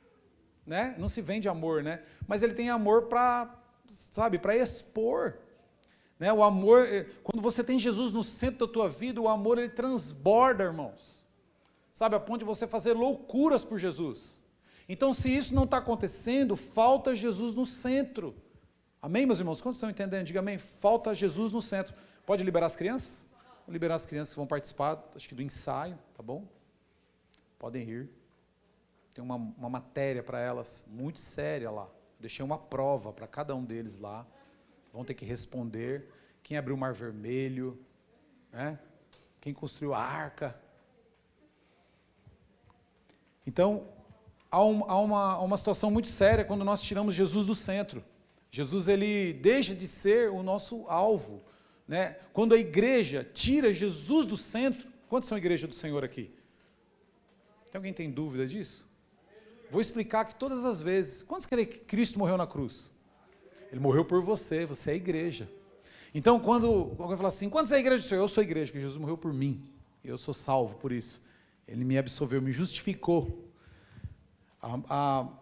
Né? Não se vende amor, né? Mas ele tem amor para expor. Né? O amor, quando você tem Jesus no centro da tua vida, o amor, ele transborda, irmãos. Sabe? A ponto de você fazer loucuras por Jesus. Então, se isso não está acontecendo, falta Jesus no centro. Amém, meus irmãos? Quantos estão entendendo? Diga amém. Falta Jesus no centro. Pode liberar as crianças? Vou liberar as crianças que vão participar, acho que do ensaio, tá bom? Podem ir. Tem uma matéria para elas muito séria lá. Deixei uma prova para cada um deles lá. Vão ter que responder. Quem abriu o Mar Vermelho, né? Quem construiu a arca. Então, há uma situação muito séria quando nós tiramos Jesus do centro. Jesus, ele deixa de ser o nosso alvo, né? Quando a igreja tira Jesus do centro. Quantos são a igreja do Senhor aqui? Tem alguém que tem dúvida disso? Vou explicar que todas as vezes, quantos creem que Cristo morreu na cruz? Ele morreu por você, você é a igreja. Então, quando alguém fala assim, quantos é a igreja do Senhor? Eu sou a igreja, porque Jesus morreu por mim. Eu sou salvo por isso. Ele me absolveu, me justificou.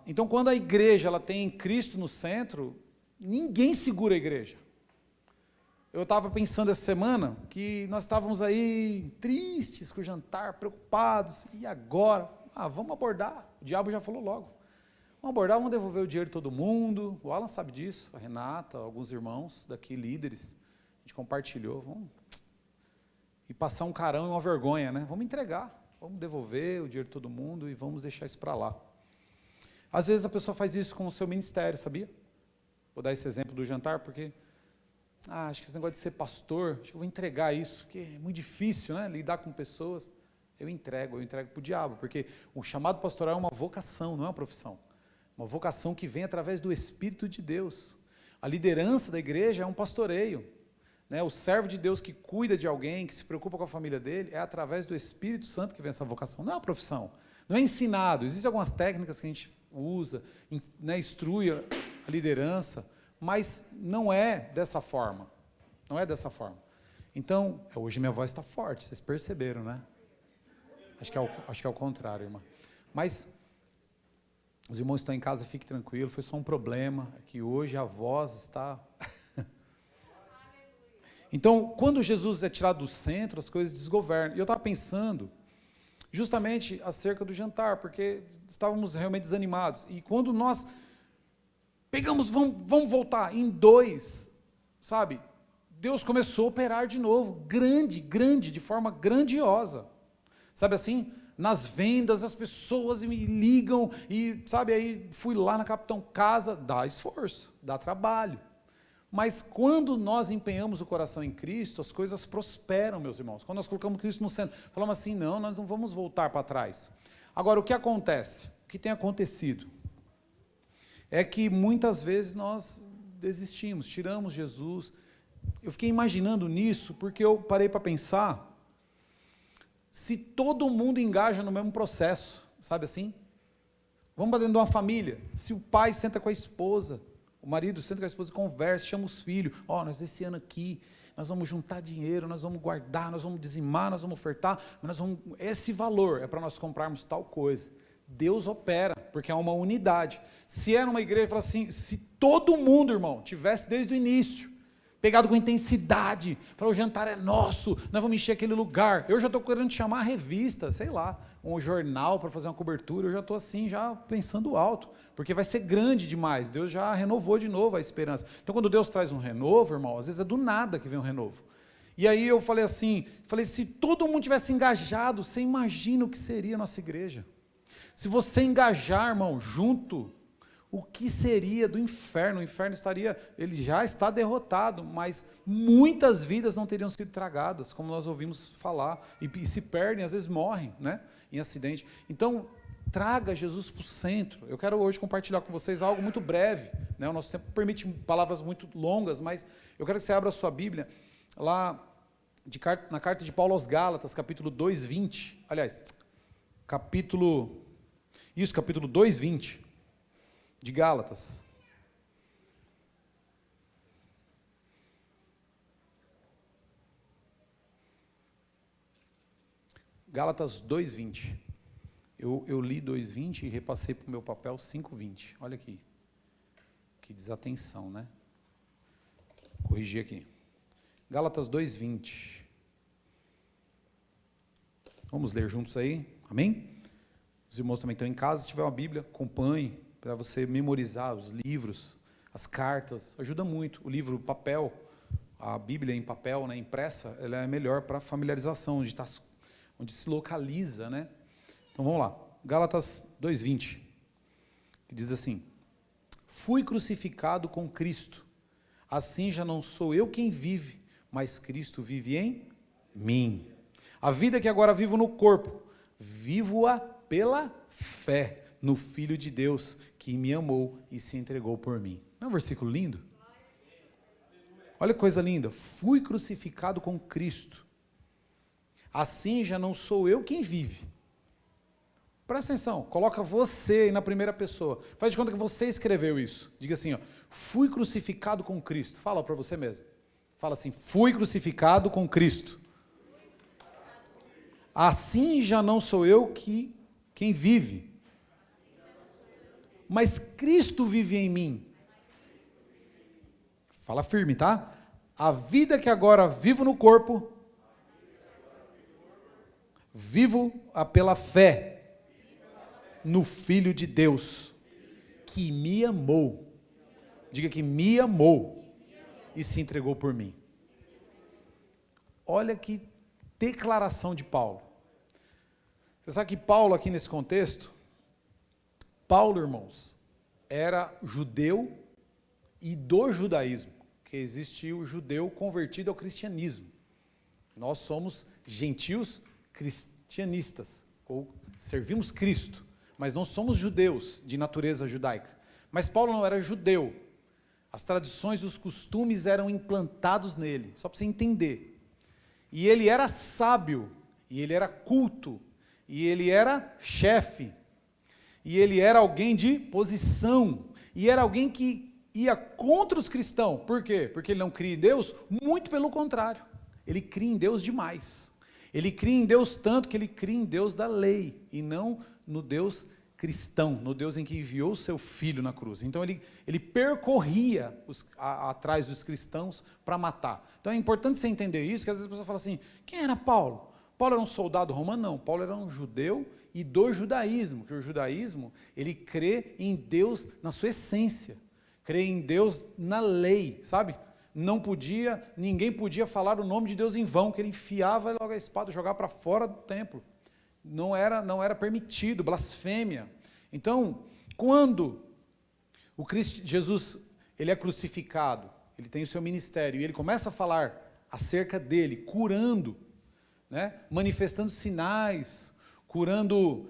Então, quando a igreja ela tem Cristo no centro, ninguém segura a igreja. Eu estava pensando essa semana que nós estávamos aí tristes com o jantar, preocupados. E agora? Vamos abordar. O diabo já falou logo. Vamos abordar, vamos devolver o dinheiro de todo mundo. O Alan sabe disso, a Renata, alguns irmãos daqui, líderes. A gente compartilhou. Vamos. E passar um carão e uma vergonha, né? Vamos entregar. Vamos devolver o dinheiro de todo mundo e vamos deixar isso para lá. Às vezes a pessoa faz isso com o seu ministério, sabia? Vou dar esse exemplo do jantar, porque acho que esse negócio de ser pastor, acho que eu vou entregar isso, porque é muito difícil, né? Lidar com pessoas. Eu entrego para o diabo, porque o chamado pastoral é uma vocação, não é uma profissão. Uma vocação que vem através do Espírito de Deus. A liderança da igreja é um pastoreio, né? O servo de Deus que cuida de alguém, que se preocupa com a família dele, é através do Espírito Santo que vem essa vocação. Não é uma profissão, não é ensinado. Existem algumas técnicas que a gente usa, né, instrui a liderança, mas não é dessa forma. Não é dessa forma. Então, hoje minha voz está forte, vocês perceberam, né? Acho que é o contrário, irmã. Mas os irmãos estão em casa, fique tranquilo, foi só um problema, é que hoje a voz está... Então, quando Jesus é tirado do centro, as coisas desgovernam. E eu estava pensando justamente acerca do jantar, porque estávamos realmente desanimados. E quando nós pegamos, vamos voltar, em 2, sabe? Deus começou a operar de novo, grande, de forma grandiosa. Sabe assim, nas vendas, as pessoas me ligam e, sabe, aí fui lá na Capitão Casa, dá esforço, dá trabalho. Mas quando nós empenhamos o coração em Cristo, as coisas prosperam, meus irmãos. Quando nós colocamos Cristo no centro, falamos assim, não, nós não vamos voltar para trás. Agora, o que acontece? O que tem acontecido? É que muitas vezes nós desistimos, tiramos Jesus. Eu fiquei imaginando nisso, porque eu parei para pensar, se todo mundo engaja no mesmo processo, sabe assim? Vamos para dentro de uma família, se o pai senta com a esposa, o marido senta com a esposa e conversa, chama os filhos, nós esse ano aqui, nós vamos juntar dinheiro, nós vamos guardar, nós vamos dizimar, nós vamos ofertar, mas esse valor é para nós comprarmos tal coisa. Deus opera, porque é uma unidade. Se é numa igreja, fala assim, se todo mundo, irmão, tivesse desde o início, pegado com intensidade, falar, o jantar é nosso, nós vamos encher aquele lugar. Eu já estou querendo chamar a revista, sei lá, um jornal para fazer uma cobertura, eu já estou assim, já pensando alto, porque vai ser grande demais, Deus já renovou de novo a esperança. Então, quando Deus traz um renovo, irmão, às vezes é do nada que vem um renovo. E aí eu falei assim, se todo mundo tivesse engajado, você imagina o que seria a nossa igreja. Se você engajar, irmão, junto, o que seria do inferno? O inferno ele já está derrotado, mas muitas vidas não teriam sido tragadas, como nós ouvimos falar, e se perdem, às vezes morrem, né, em acidente. Então, traga Jesus para o centro. Eu quero hoje compartilhar com vocês algo muito breve, né, o nosso tempo permite palavras muito longas, mas eu quero que você abra a sua Bíblia, lá na carta de Paulo aos Gálatas, capítulo 2:20, aliás, capítulo 2:20, de Gálatas. Gálatas 2:20. Eu li 2:20 e repassei para o meu papel 5:20. Olha aqui. Que desatenção, né? Corrigi aqui. Gálatas 2:20. Vamos ler juntos aí? Amém? Os irmãos também estão em casa, se tiver uma Bíblia, acompanhe, para você memorizar os livros, as cartas, ajuda muito. O livro, papel, a Bíblia em papel, né, impressa, ela é melhor para familiarização, onde se localiza, né? Então vamos lá, Gálatas 2:20, que diz assim, fui crucificado com Cristo, assim já não sou eu quem vive, mas Cristo vive em mim. A vida que agora vivo no corpo, vivo-a pela fé no Filho de Deus, que me amou e se entregou por mim. Não é um versículo lindo? Olha que coisa linda. Fui crucificado com Cristo. Assim já não sou eu quem vive. Presta atenção, coloca você aí na primeira pessoa. Faz de conta que você escreveu isso. Diga assim, fui crucificado com Cristo. Fala para você mesmo. Fala assim, fui crucificado com Cristo. Assim já não sou eu quem vive, mas Cristo vive em mim. Fala firme, tá? A vida que agora vivo no corpo, vivo-a pela fé no Filho de Deus, que me amou. Diga que me amou e se entregou por mim. Olha que declaração de Paulo. Você sabe que Paulo, aqui nesse contexto, Paulo, irmãos, era judeu e do judaísmo, que existe o judeu convertido ao cristianismo. Nós somos gentios cristianistas, ou servimos Cristo, mas não somos judeus de natureza judaica. Mas Paulo não era judeu. As tradições e os costumes eram implantados nele, só para você entender. E ele era sábio, e ele era culto, e ele era chefe, e ele era alguém de posição, e era alguém que ia contra os cristãos. Por quê? Porque ele não cria em Deus? Muito pelo contrário. Ele cria em Deus demais. Ele cria em Deus tanto que ele cria em Deus da lei, e não no Deus cristão, no Deus em que enviou o seu filho na cruz. Então ele percorria atrás dos cristãos para matar. Então é importante você entender isso, que às vezes a pessoa fala assim, quem era Paulo? Paulo era um soldado romano? Não, Paulo era um judeu e do judaísmo, que o judaísmo, ele crê em Deus na sua essência, crê em Deus na lei, sabe? Ninguém podia falar o nome de Deus em vão, que ele enfiava logo a espada e jogava para fora do templo. Não era permitido, blasfêmia. Então, quando Jesus ele é crucificado, ele tem o seu ministério, e ele começa a falar acerca dele, curando, né, manifestando sinais, curando,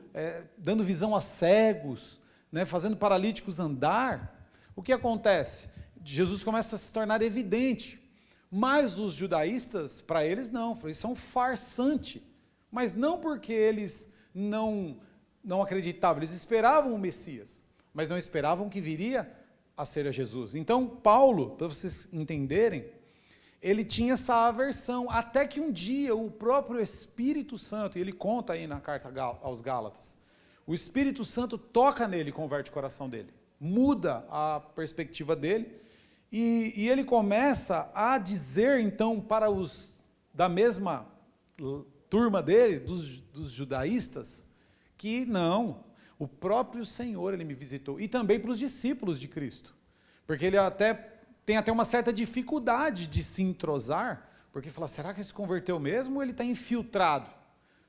dando visão a cegos, né, fazendo paralíticos andar, o que acontece? Jesus começa a se tornar evidente, mas os judaístas, para eles não, isso é um farsante, mas não porque eles não acreditavam, eles esperavam o Messias, mas não esperavam que viria a ser a Jesus. Então Paulo, para vocês entenderem, ele tinha essa aversão, até que um dia o próprio Espírito Santo, e ele conta aí na carta aos Gálatas, o Espírito Santo toca nele e converte o coração dele, muda a perspectiva dele, e ele começa a dizer então para os da mesma turma dele, dos judaístas, que não, o próprio Senhor ele me visitou, e também para os discípulos de Cristo, porque ele tem até uma certa dificuldade de se entrosar, porque fala, será que ele se converteu mesmo ou ele está infiltrado?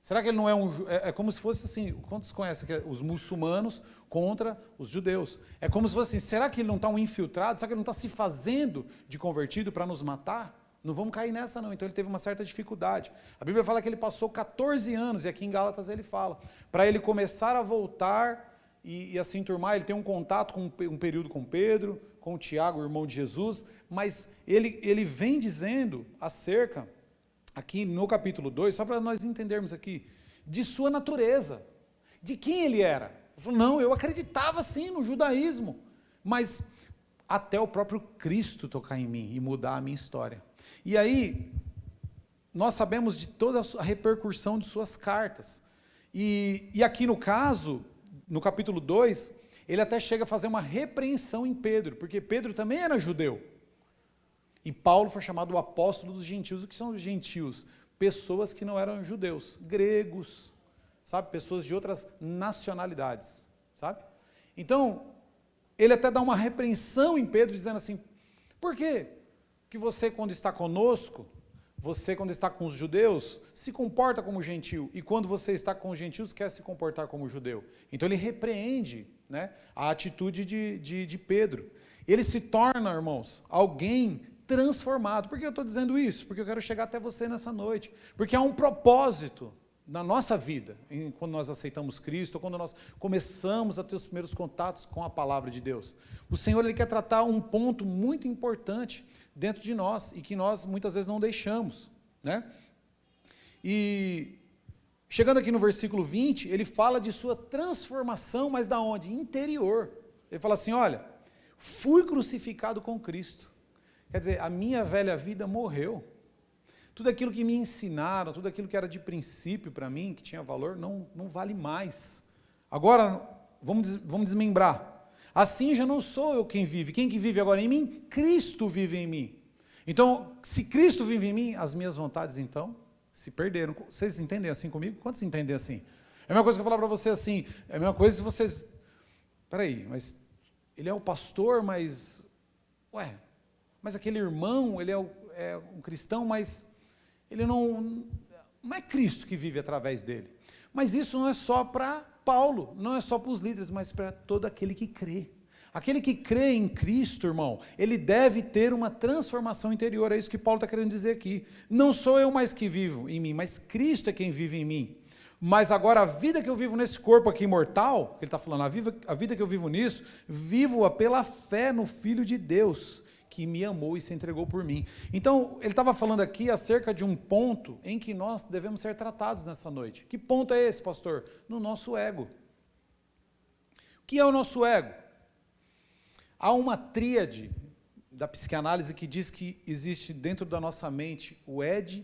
Será que ele não é como se fosse assim, quantos conhecem os muçulmanos contra os judeus? É como se fosse assim, será que ele não está um infiltrado? Será que ele não está se fazendo de convertido para nos matar? Não vamos cair nessa não, então ele teve uma certa dificuldade. A Bíblia fala que ele passou 14 anos, e aqui em Gálatas ele fala, para ele começar a voltar e a se enturmar, ele tem um contato com um período com Pedro, com o Tiago, o irmão de Jesus, mas ele vem dizendo acerca, aqui no capítulo 2, só para nós entendermos aqui, de sua natureza, de quem ele era. Ele falou, não, eu acreditava sim no judaísmo, mas até o próprio Cristo tocar em mim e mudar a minha história. E aí, nós sabemos de toda a repercussão de suas cartas. E aqui no caso, no capítulo 2, ele até chega a fazer uma repreensão em Pedro, porque Pedro também era judeu. E Paulo foi chamado o apóstolo dos gentios. O que são os gentios? Pessoas que não eram judeus, gregos, sabe? Pessoas de outras nacionalidades, sabe? Então, ele até dá uma repreensão em Pedro, dizendo assim, por quê? Que você, quando está conosco, você, quando está com os judeus, se comporta como gentil, e quando você está com os gentios, quer se comportar como judeu. Então ele repreende, né, a atitude de Pedro. Ele se torna, irmãos, alguém transformado. Por que eu estou dizendo isso? Porque eu quero chegar até você nessa noite. Porque há um propósito na nossa vida, quando nós aceitamos Cristo, quando nós começamos a ter os primeiros contatos com a palavra de Deus. O Senhor ele quer tratar um ponto muito importante dentro de nós, e que nós muitas vezes não deixamos, né? E chegando aqui no versículo 20, ele fala de sua transformação, mas da onde? Interior. Ele fala assim, olha, fui crucificado com Cristo. Quer dizer, a minha velha vida morreu. Tudo aquilo que me ensinaram, tudo aquilo que era de princípio para mim, que tinha valor, não vale mais. Agora, vamos desmembrar. Assim já não sou eu quem vive. Quem que vive agora em mim? Cristo vive em mim. Então, se Cristo vive em mim, as minhas vontades, então, se perderam. Vocês entendem assim comigo? Quantos entendem assim? É a mesma coisa que eu falar para você assim, é a mesma coisa se vocês... Peraí, mas ele é o pastor, mas... mas aquele irmão, ele é um cristão, mas ele não é Cristo que vive através dele. Mas isso não é só para Paulo, não é só para os líderes, mas para todo aquele que crê. Aquele que crê em Cristo, irmão, ele deve ter uma transformação interior, é isso que Paulo está querendo dizer aqui. Não sou eu mais que vivo em mim, mas Cristo é quem vive em mim. Mas agora a vida que eu vivo nesse corpo aqui mortal, ele está falando, a vida que eu vivo nisso, vivo-a pela fé no Filho de Deus, que me amou e se entregou por mim. Então, ele estava falando aqui acerca de um ponto em que nós devemos ser tratados nessa noite. Que ponto é esse, pastor? No nosso ego. O que é o nosso ego? Há uma tríade da psicanálise que diz que existe dentro da nossa mente o ego,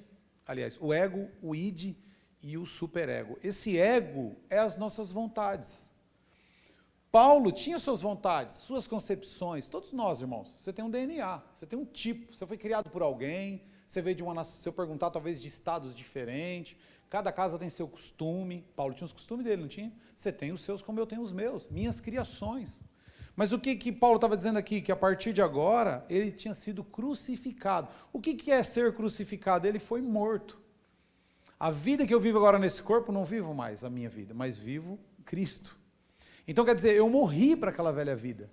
o id e o superego. Esse ego é as nossas vontades. Paulo tinha suas vontades, suas concepções, todos nós, irmãos. Você tem um DNA, você tem um tipo, você foi criado por alguém, você veio de uma nação, se eu perguntar, talvez de estados diferentes, cada casa tem seu costume. Paulo tinha os costumes dele, não tinha? Você tem os seus como eu tenho os meus, minhas criações. Mas o que Paulo estava dizendo aqui? Que a partir de agora, ele tinha sido crucificado. O que é ser crucificado? Ele foi morto. A vida que eu vivo agora nesse corpo, não vivo mais a minha vida, mas vivo Cristo. Então quer dizer, eu morri para aquela velha vida.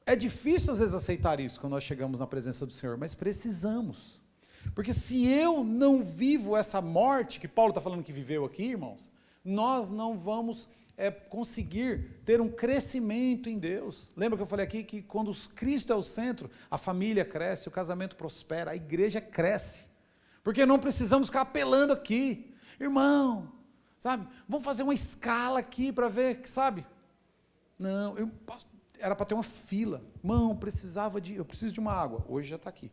É difícil às vezes aceitar isso quando nós chegamos na presença do Senhor, mas precisamos. Porque se eu não vivo essa morte que Paulo está falando que viveu aqui, irmãos, nós não vamos conseguir ter um crescimento em Deus. Lembra que eu falei aqui que quando Cristo é o centro, a família cresce, o casamento prospera, a igreja cresce. Porque não precisamos ficar apelando aqui. Irmão, sabe, vamos fazer uma escala aqui para ver, sabe? Não, era para ter uma fila. Irmão, eu preciso de uma água. Hoje já está aqui.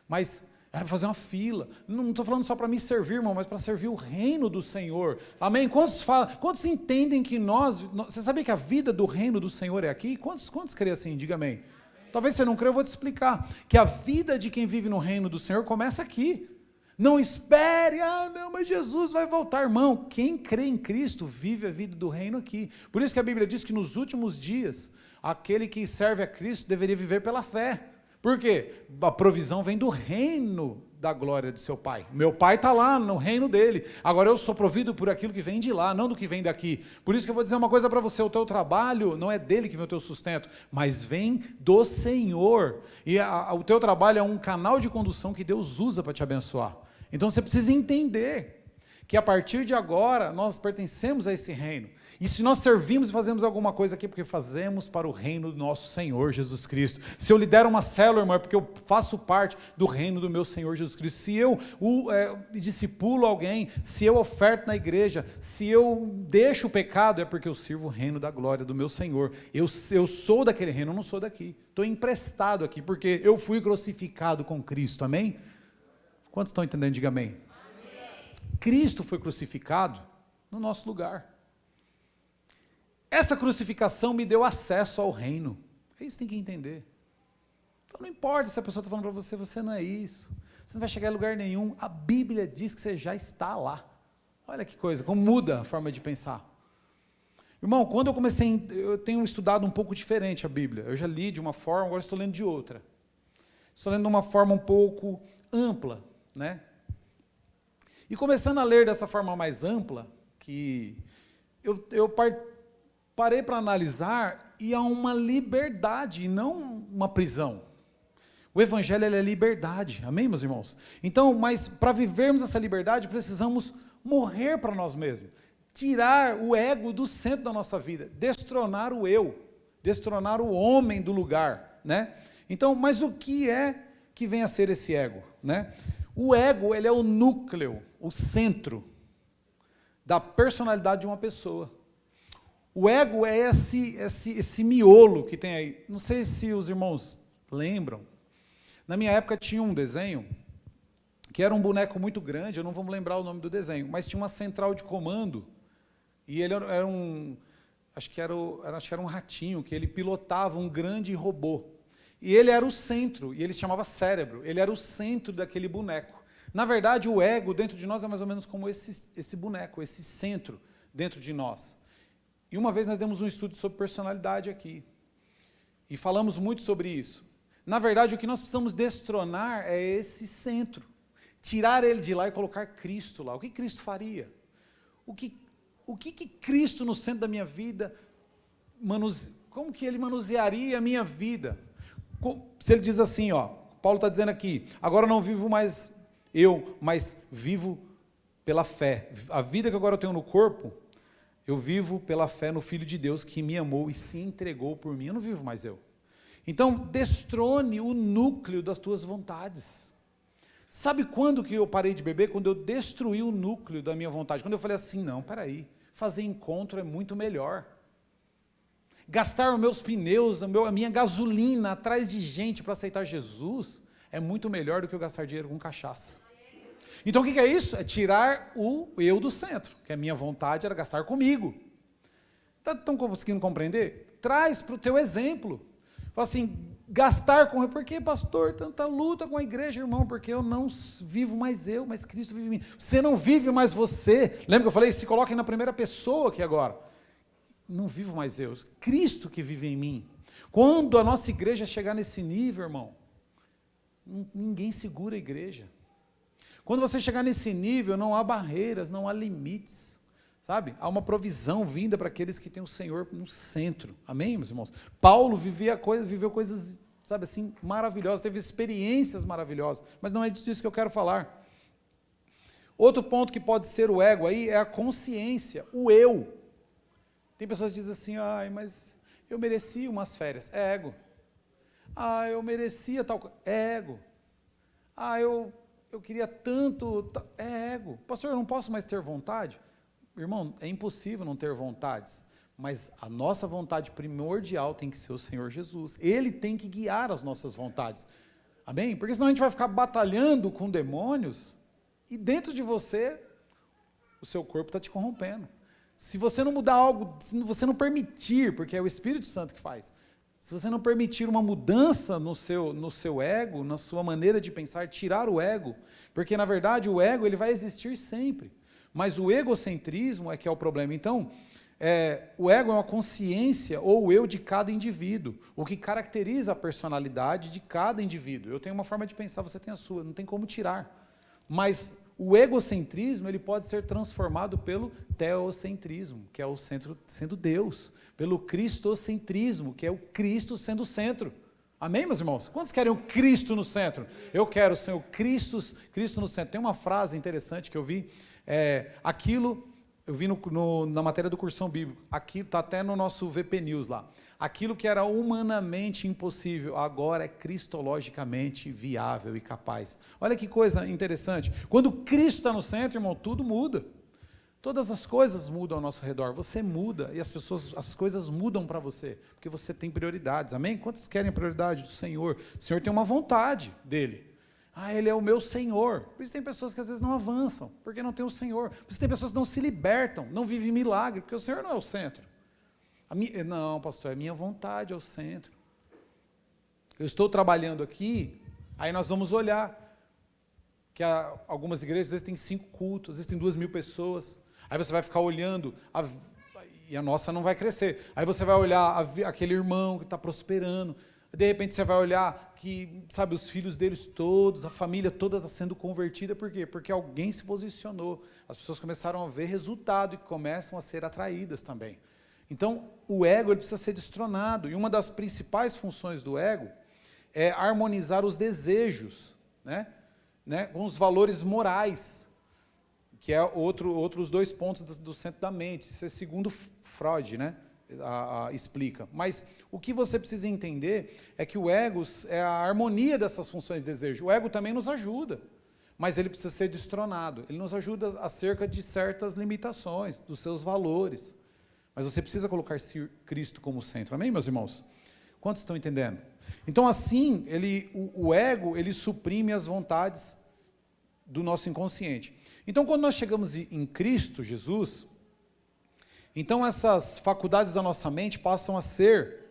Mas era para fazer uma fila. Não estou falando só para me servir, irmão, mas para servir o reino do Senhor. Amém? Quantos entendem que você sabia que a vida do reino do Senhor é aqui? Quantos creem assim? Diga amém. Talvez você não creia, eu vou te explicar. Que a vida de quem vive no reino do Senhor começa aqui. Não espere, não, mas Jesus vai voltar, irmão. Quem crê em Cristo vive a vida do reino aqui. Por isso que a Bíblia diz que nos últimos dias, aquele que serve a Cristo deveria viver pela fé. Por quê? A provisão vem do reino da glória do seu Pai. Meu Pai está lá no reino dele. Agora eu sou provido por aquilo que vem de lá, não do que vem daqui. Por isso que eu vou dizer uma coisa para você, o teu trabalho não é dele que vem o teu sustento, mas vem do Senhor. E o teu trabalho é um canal de condução que Deus usa para te abençoar. Então você precisa entender que a partir de agora nós pertencemos a esse reino. E se nós servimos e fazemos alguma coisa aqui, porque fazemos para o reino do nosso Senhor Jesus Cristo. Se eu lidero uma célula, irmão, é porque eu faço parte do reino do meu Senhor Jesus Cristo. Se eu discipulo alguém, se eu oferto na igreja, se eu deixo o pecado, é porque eu sirvo o reino da glória do meu Senhor. Eu sou daquele reino, eu não sou daqui. Estou emprestado aqui, porque eu fui crucificado com Cristo, amém? Quantos estão entendendo? Diga amém. Cristo foi crucificado no nosso lugar. Essa crucificação me deu acesso ao reino. É isso que tem que entender. Então não importa se a pessoa está falando para você, você não é isso. Você não vai chegar em lugar nenhum. A Bíblia diz que você já está lá. Olha que coisa, como muda a forma de pensar. Irmão, quando eu tenho estudado um pouco diferente a Bíblia. Eu já li de uma forma, agora estou lendo de outra. Estou lendo de uma forma um pouco ampla, né? E começando a ler dessa forma mais ampla, que eu parei para analisar, e há uma liberdade, e não uma prisão. O Evangelho é liberdade, amém, meus irmãos? Então, mas para vivermos essa liberdade, precisamos morrer para nós mesmos, tirar o ego do centro da nossa vida, destronar o eu, destronar o homem do lugar, né? Então, mas o que é que vem a ser esse ego, né? O ego, ele é o núcleo, o centro da personalidade de uma pessoa. O ego é esse miolo que tem aí. Não sei se os irmãos lembram. Na minha época tinha um desenho que era um boneco muito grande, eu não vou me lembrar o nome do desenho, mas tinha uma central de comando e ele era acho que era um ratinho, que ele pilotava um grande robô. E ele era o centro, e ele se chamava cérebro, ele era o centro daquele boneco. Na verdade, o ego dentro de nós é mais ou menos como esse boneco, esse centro dentro de nós. E uma vez nós demos um estudo sobre personalidade aqui, e falamos muito sobre isso. Na verdade, o que nós precisamos destronar é esse centro, tirar ele de lá e colocar Cristo lá. O que Cristo faria? O o que Cristo no centro da minha vida, como que ele manusearia a minha vida? Se ele diz assim, ó, Paulo está dizendo aqui, agora não vivo mais eu, mas vivo pela fé. A vida que agora eu tenho no corpo, eu vivo pela fé no Filho de Deus que me amou e se entregou por mim. Eu não vivo mais eu. Então, destrone o núcleo das tuas vontades. Sabe quando que eu parei de beber? Quando eu destruí o núcleo da minha vontade. Quando eu falei assim, não, peraí, fazer encontro é muito melhor. Gastar os meus pneus, a minha gasolina atrás de gente para aceitar Jesus é muito melhor do que eu gastar dinheiro com cachaça. Então o que é isso? É tirar o eu do centro, que a minha vontade era gastar comigo. Estão conseguindo compreender? Traz para o teu exemplo. Fala assim, gastar com... Por que, pastor, tanta luta com a igreja, irmão? Porque eu não vivo mais eu, mas Cristo vive em mim. Você não vive mais você. Lembra que eu falei? Se coloquem na primeira pessoa aqui agora. Não vivo mais eu, Cristo que vive em mim. Quando a nossa igreja chegar nesse nível, irmão, ninguém segura a igreja. Quando você chegar nesse nível, não há barreiras, não há limites, sabe? Há uma provisão vinda para aqueles que têm o Senhor no centro. Amém, meus irmãos? Paulo viveu coisas, sabe assim, maravilhosas, teve experiências maravilhosas, mas não é disso que eu quero falar. Outro ponto que pode ser o ego aí é a consciência, o eu. Tem pessoas que dizem assim, mas eu merecia umas férias. É ego. Eu merecia tal coisa. É ego. Eu queria tanto. É ego. Pastor, eu não posso mais ter vontade? Irmão, é impossível não ter vontades. Mas a nossa vontade primordial tem que ser o Senhor Jesus. Ele tem que guiar as nossas vontades. Amém? Porque senão a gente vai ficar batalhando com demônios e dentro de você, o seu corpo está te corrompendo. Se você não mudar algo, se você não permitir, porque é o Espírito Santo que faz, se você não permitir uma mudança no seu ego, na sua maneira de pensar, tirar o ego, porque na verdade o ego ele vai existir sempre, mas o egocentrismo é que é o problema. Então, o ego é uma consciência ou o eu de cada indivíduo, o que caracteriza a personalidade de cada indivíduo. Eu tenho uma forma de pensar, você tem a sua, não tem como tirar. Mas o egocentrismo ele pode ser transformado pelo teocentrismo, que é o centro sendo Deus, pelo cristocentrismo, que é o Cristo sendo o centro. Amém, meus irmãos? Quantos querem o Cristo no centro? Eu quero ser o Cristo no centro. Tem uma frase interessante que eu vi, eu vi na matéria do Cursão Bíblico, aqui está até no nosso VP News lá. Aquilo que era humanamente impossível, agora é cristologicamente viável e capaz. Olha que coisa interessante. Quando Cristo está no centro, irmão, tudo muda. Todas as coisas mudam ao nosso redor. Você muda e as coisas mudam para você, porque você tem prioridades. Amém? Quantos querem a prioridade do Senhor? O Senhor tem uma vontade dele. Ele é o meu Senhor. Por isso tem pessoas que às vezes não avançam, porque não tem o Senhor. Por isso tem pessoas que não se libertam, não vivem milagre, porque o Senhor não é o centro. Não, pastor, a minha vontade é o centro. Eu estou trabalhando aqui, aí nós vamos olhar, que algumas igrejas às vezes têm 5 cultos, às vezes tem 2.000 pessoas, aí você vai ficar olhando, e a nossa não vai crescer, aí você vai olhar aquele irmão que está prosperando, de repente você vai olhar que, sabe, os filhos deles todos, a família toda está sendo convertida, por quê? Porque alguém se posicionou, as pessoas começaram a ver resultado e começam a ser atraídas também. Então, o ego ele precisa ser destronado, e uma das principais funções do ego é harmonizar os desejos, né, com os valores morais, que é outros 2 pontos do centro da mente. Isso é segundo Freud, né, explica. Mas o que você precisa entender é que o ego é a harmonia dessas funções de desejo. O ego também nos ajuda, mas ele precisa ser destronado. Ele nos ajuda acerca de certas limitações, dos seus valores. Mas você precisa colocar Cristo como centro. Amém, meus irmãos? Quantos estão entendendo? Então, assim, o ego, ele suprime as vontades do nosso inconsciente. Então, quando nós chegamos em Cristo Jesus, então essas faculdades da nossa mente passam a ser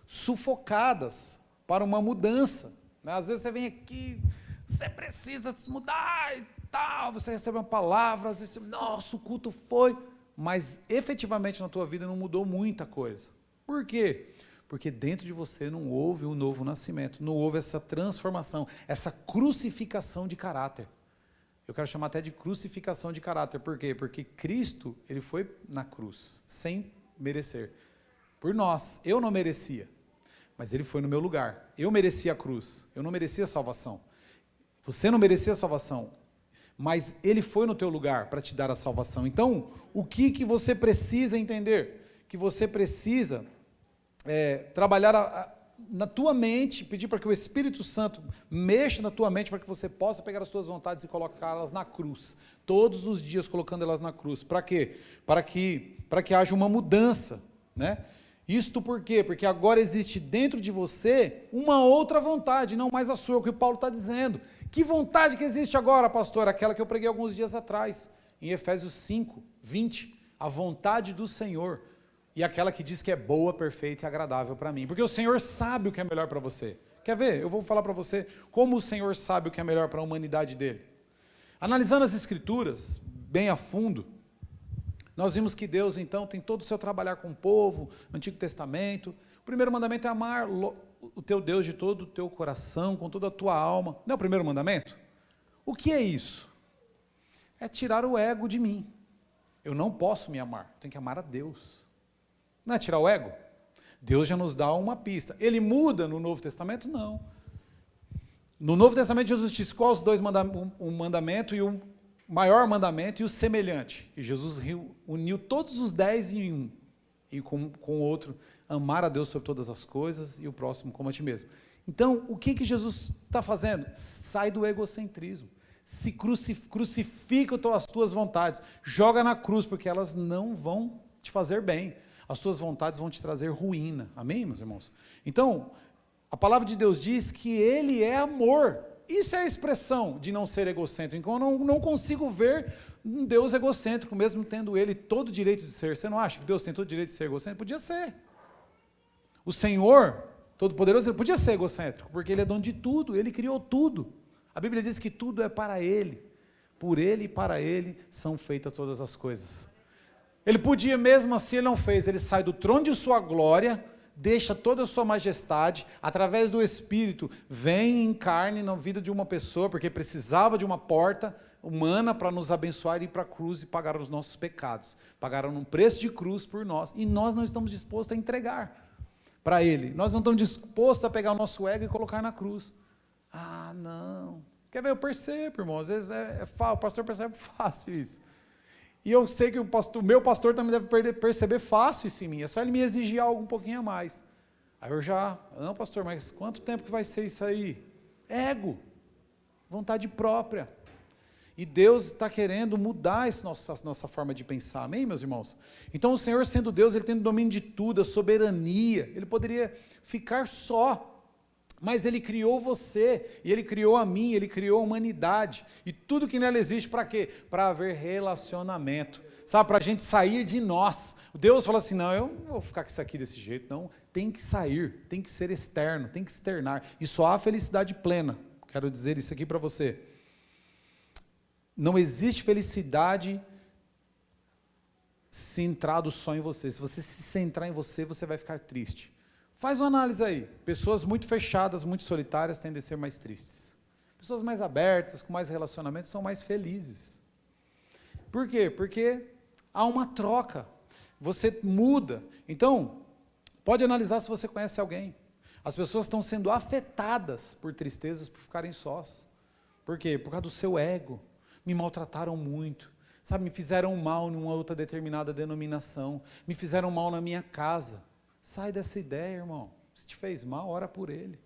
sufocadas para uma mudança. Né? Às vezes você vem aqui, você precisa se mudar e tal, você recebe uma palavra, às vezes você, nossa, o culto foi... Mas efetivamente na tua vida não mudou muita coisa. Por quê? Porque dentro de você não houve um novo nascimento, não houve essa transformação, essa crucificação de caráter. Eu quero chamar até de crucificação de caráter. Por quê? Porque Cristo, ele foi na cruz, sem merecer. Por nós, eu não merecia, mas ele foi no meu lugar. Eu merecia a cruz, eu não merecia a salvação. Você não merecia a salvação, mas ele foi no teu lugar para te dar a salvação. Então, o que você precisa entender? Que você precisa trabalhar na tua mente, pedir para que o Espírito Santo mexa na tua mente para que você possa pegar as tuas vontades e colocá-las na cruz. Todos os dias colocando elas na cruz. Para quê? Para que haja uma mudança, né? Isto por quê? Porque agora existe dentro de você uma outra vontade, não mais a sua, o que o Paulo está dizendo. Que vontade que existe agora, pastor? Aquela que eu preguei alguns dias atrás, em Efésios 5, 20. A vontade do Senhor. E aquela que diz que é boa, perfeita e agradável para mim. Porque o Senhor sabe o que é melhor para você. Quer ver? Eu vou falar para você como o Senhor sabe o que é melhor para a humanidade dele. Analisando as Escrituras, bem a fundo, nós vimos que Deus, então, tem todo o seu trabalhar com o povo, no Antigo Testamento. O primeiro mandamento é amar o teu Deus de todo o teu coração, com toda a tua alma. Não é o primeiro mandamento? O que é isso? É tirar o ego de mim. Eu não posso me amar, eu tenho que amar a Deus. Não é tirar o ego? Deus já nos dá uma pista. Ele muda no Novo Testamento? Não. No Novo Testamento, Jesus disse qual os dois um mandamento e o maior mandamento e o semelhante. E Jesus uniu todos os 10 em um. E com o outro, amar a Deus sobre todas as coisas e o próximo como a ti mesmo. Então, o que Jesus está fazendo? Sai do egocentrismo. Se crucifica as tuas vontades. Joga na cruz, porque elas não vão te fazer bem. As suas vontades vão te trazer ruína. Amém, meus irmãos? Então, a palavra de Deus diz que Ele é amor. Isso é a expressão de não ser egocêntrico. Então, eu não consigo ver um Deus egocêntrico, mesmo tendo Ele todo o direito de ser. Você não acha que Deus tem todo o direito de ser egocêntrico? Podia ser. O Senhor, Todo-Poderoso, Ele podia ser egocêntrico, porque Ele é dono de tudo, Ele criou tudo. A Bíblia diz que tudo é para Ele. Por Ele e para Ele são feitas todas as coisas. Ele podia, mesmo assim, Ele não fez. Ele sai do trono de sua glória, deixa toda a sua majestade, através do Espírito, vem em carne na vida de uma pessoa, porque precisava de uma porta humana para nos abençoar e ir para a cruz e pagar os nossos pecados. Pagaram um preço de cruz por nós, e nós não estamos dispostos a entregar para Ele. Nós não estamos dispostos a pegar o nosso ego e colocar na cruz. Ah, não. Quer ver? Eu percebo, irmão. Às vezes o pastor percebe fácil isso. E eu sei que o meu pastor também deve perceber fácil isso em mim. É só ele me exigir algo um pouquinho a mais. Aí eu não, pastor, mas quanto tempo que vai ser isso aí? Ego. Vontade própria. E Deus está querendo mudar a nossa forma de pensar. Amém, meus irmãos? Então o Senhor, sendo Deus, Ele tem o domínio de tudo, a soberania. Ele poderia ficar só. Mas Ele criou você, e Ele criou a mim, Ele criou a humanidade, e tudo que nela existe, para quê? Para haver relacionamento, sabe, para a gente sair de nós. Deus fala assim, não, eu não vou ficar com isso aqui desse jeito, não, tem que sair, tem que ser externo, tem que externar, e só há felicidade plena. Quero dizer isso aqui para você. Não existe felicidade centrado só em você. Se você se centrar em você, você vai ficar triste. Faz uma análise aí. Pessoas muito fechadas, muito solitárias, tendem a ser mais tristes. Pessoas mais abertas, com mais relacionamentos, são mais felizes. Por quê? Porque há uma troca. Você muda. Então, pode analisar se você conhece alguém. As pessoas estão sendo afetadas por tristezas, por ficarem sós. Por quê? Por causa do seu ego. Me maltrataram muito. Sabe, me fizeram mal em uma outra determinada denominação. Me fizeram mal na minha casa. Sai dessa ideia, irmão. Se te fez mal, ora por ele.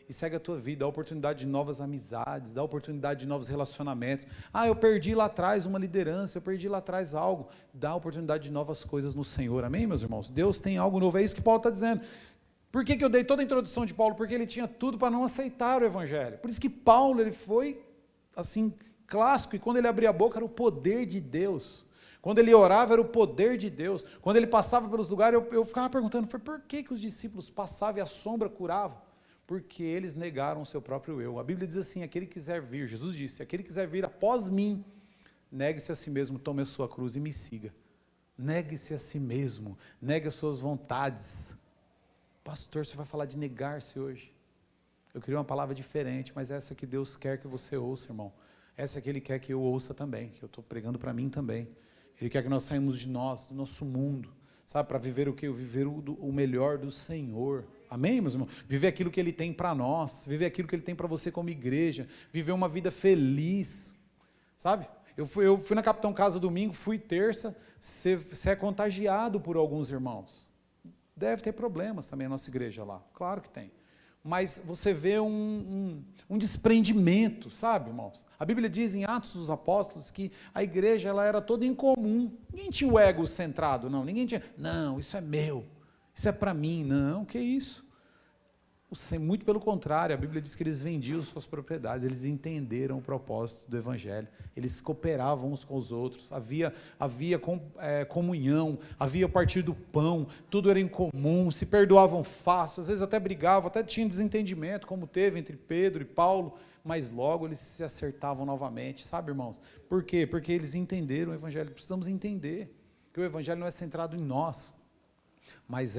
E segue a tua vida, dá oportunidade de novas amizades, dá oportunidade de novos relacionamentos. Ah, eu perdi lá atrás uma liderança, eu perdi lá atrás algo. Dá oportunidade de novas coisas no Senhor. Amém, meus irmãos? Deus tem algo novo. É isso que Paulo está dizendo. Por que eu dei toda a introdução de Paulo? Porque ele tinha tudo para não aceitar o Evangelho. Por isso que Paulo, ele foi, assim, clássico. E quando ele abria a boca, era o poder de Deus. Quando ele orava, era o poder de Deus. Quando ele passava pelos lugares, eu ficava perguntando, por que os discípulos passavam e a sombra curava? Porque eles negaram o seu próprio eu. A Bíblia diz assim, aquele que quiser vir, Jesus disse, aquele que quiser vir após mim, negue-se a si mesmo, tome a sua cruz e me siga. Negue-se a si mesmo, negue as suas vontades. Pastor, você vai falar de negar-se hoje. Eu queria uma palavra diferente, mas essa que Deus quer que você ouça, irmão. essa é que Ele quer que eu ouça também, que eu estou pregando para mim também. Ele quer que nós saímos de nós, do nosso mundo, sabe, para viver o quê? Viver o melhor do Senhor. Amém, meus irmãos? Viver aquilo que Ele tem para nós, viver aquilo que Ele tem para você como igreja, viver uma vida feliz, sabe? Eu fui na Capitão Casa domingo, fui terça, você é contagiado por alguns irmãos. Deve ter problemas também a nossa igreja lá, claro que tem. Mas você vê um desprendimento, sabe, irmãos? A Bíblia diz em Atos dos Apóstolos que a igreja ela era toda em comum. Ninguém tinha o ego centrado, não. Ninguém tinha, não, isso é meu, isso é para mim. Não, que isso? Muito pelo contrário, a Bíblia diz que eles vendiam suas propriedades, eles entenderam o propósito do Evangelho, eles cooperavam uns com os outros, havia comunhão, havia o partir do pão, tudo era em comum, se perdoavam fácil, às vezes até brigavam, até tinham desentendimento, como teve entre Pedro e Paulo, mas logo eles se acertavam novamente, sabe, irmãos? Por quê? Porque eles entenderam o Evangelho. Precisamos entender que o Evangelho não é centrado em nós, mas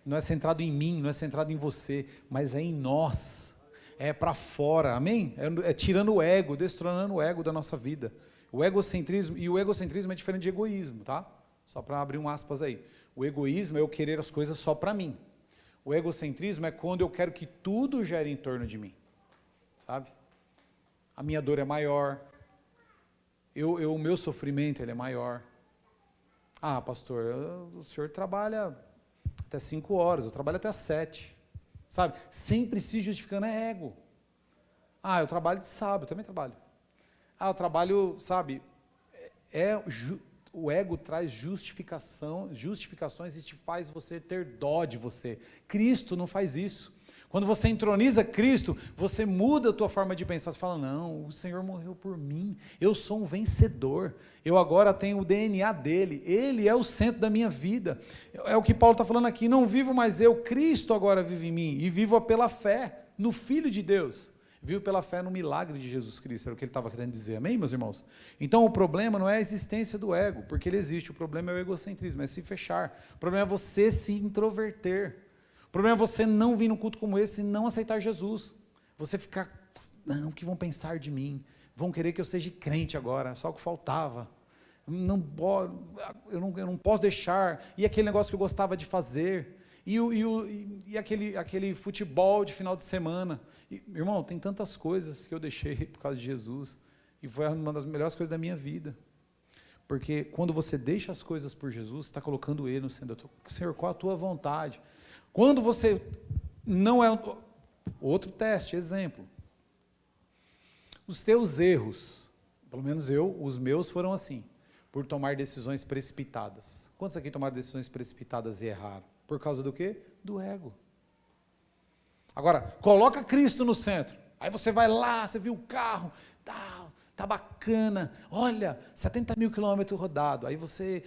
não é centrado em mim, não é centrado em você, mas é em nós, é para fora, amém? É tirando o ego, destronando o ego da nossa vida. O egocentrismo é diferente de egoísmo, tá? Só para abrir um aspas aí. O egoísmo é eu querer as coisas só para mim. O egocentrismo é quando eu quero que tudo gere em torno de mim, sabe? A minha dor é maior, o meu sofrimento ele é maior. Ah, pastor, o senhor trabalha até 5 horas, eu trabalho até às 7, sabe? Sempre se justificando é ego. Ah, eu trabalho de sábado, eu também trabalho. Ah, eu trabalho, sabe? O ego traz justificações e te faz você ter dó de você. Cristo não faz isso. Quando você entroniza Cristo, você muda a tua forma de pensar. Você fala, não, o Senhor morreu por mim, eu sou um vencedor, eu agora tenho o DNA dele, ele é o centro da minha vida. É o que Paulo está falando aqui, não vivo mais eu, Cristo agora vive em mim, e vivo pela fé no Filho de Deus. Vivo pela fé no milagre de Jesus Cristo, era o que ele estava querendo dizer, amém, meus irmãos? Então o problema não é a existência do ego, porque ele existe, o problema é o egocentrismo, é se fechar, o problema é você se introverter. O problema é você não vir num culto como esse e não aceitar Jesus. Você ficar, não, o que vão pensar de mim? Vão querer que eu seja crente agora, só o que faltava. Eu não posso deixar. E aquele negócio que eu gostava de fazer. E aquele futebol de final de semana. Irmão, tem tantas coisas que eu deixei por causa de Jesus. E foi uma das melhores coisas da minha vida. Porque quando você deixa as coisas por Jesus, você está colocando Ele no centro da tua... Senhor, qual a tua vontade? Quando você não é... Outro teste, exemplo. Os teus erros, pelo menos os meus foram assim, por tomar decisões precipitadas. Quantos aqui tomaram decisões precipitadas e erraram? Por causa do quê? Do ego. Agora, coloca Cristo no centro. Aí você vai lá, você viu o carro, tá bacana, olha, 70 mil quilômetros rodado, aí você,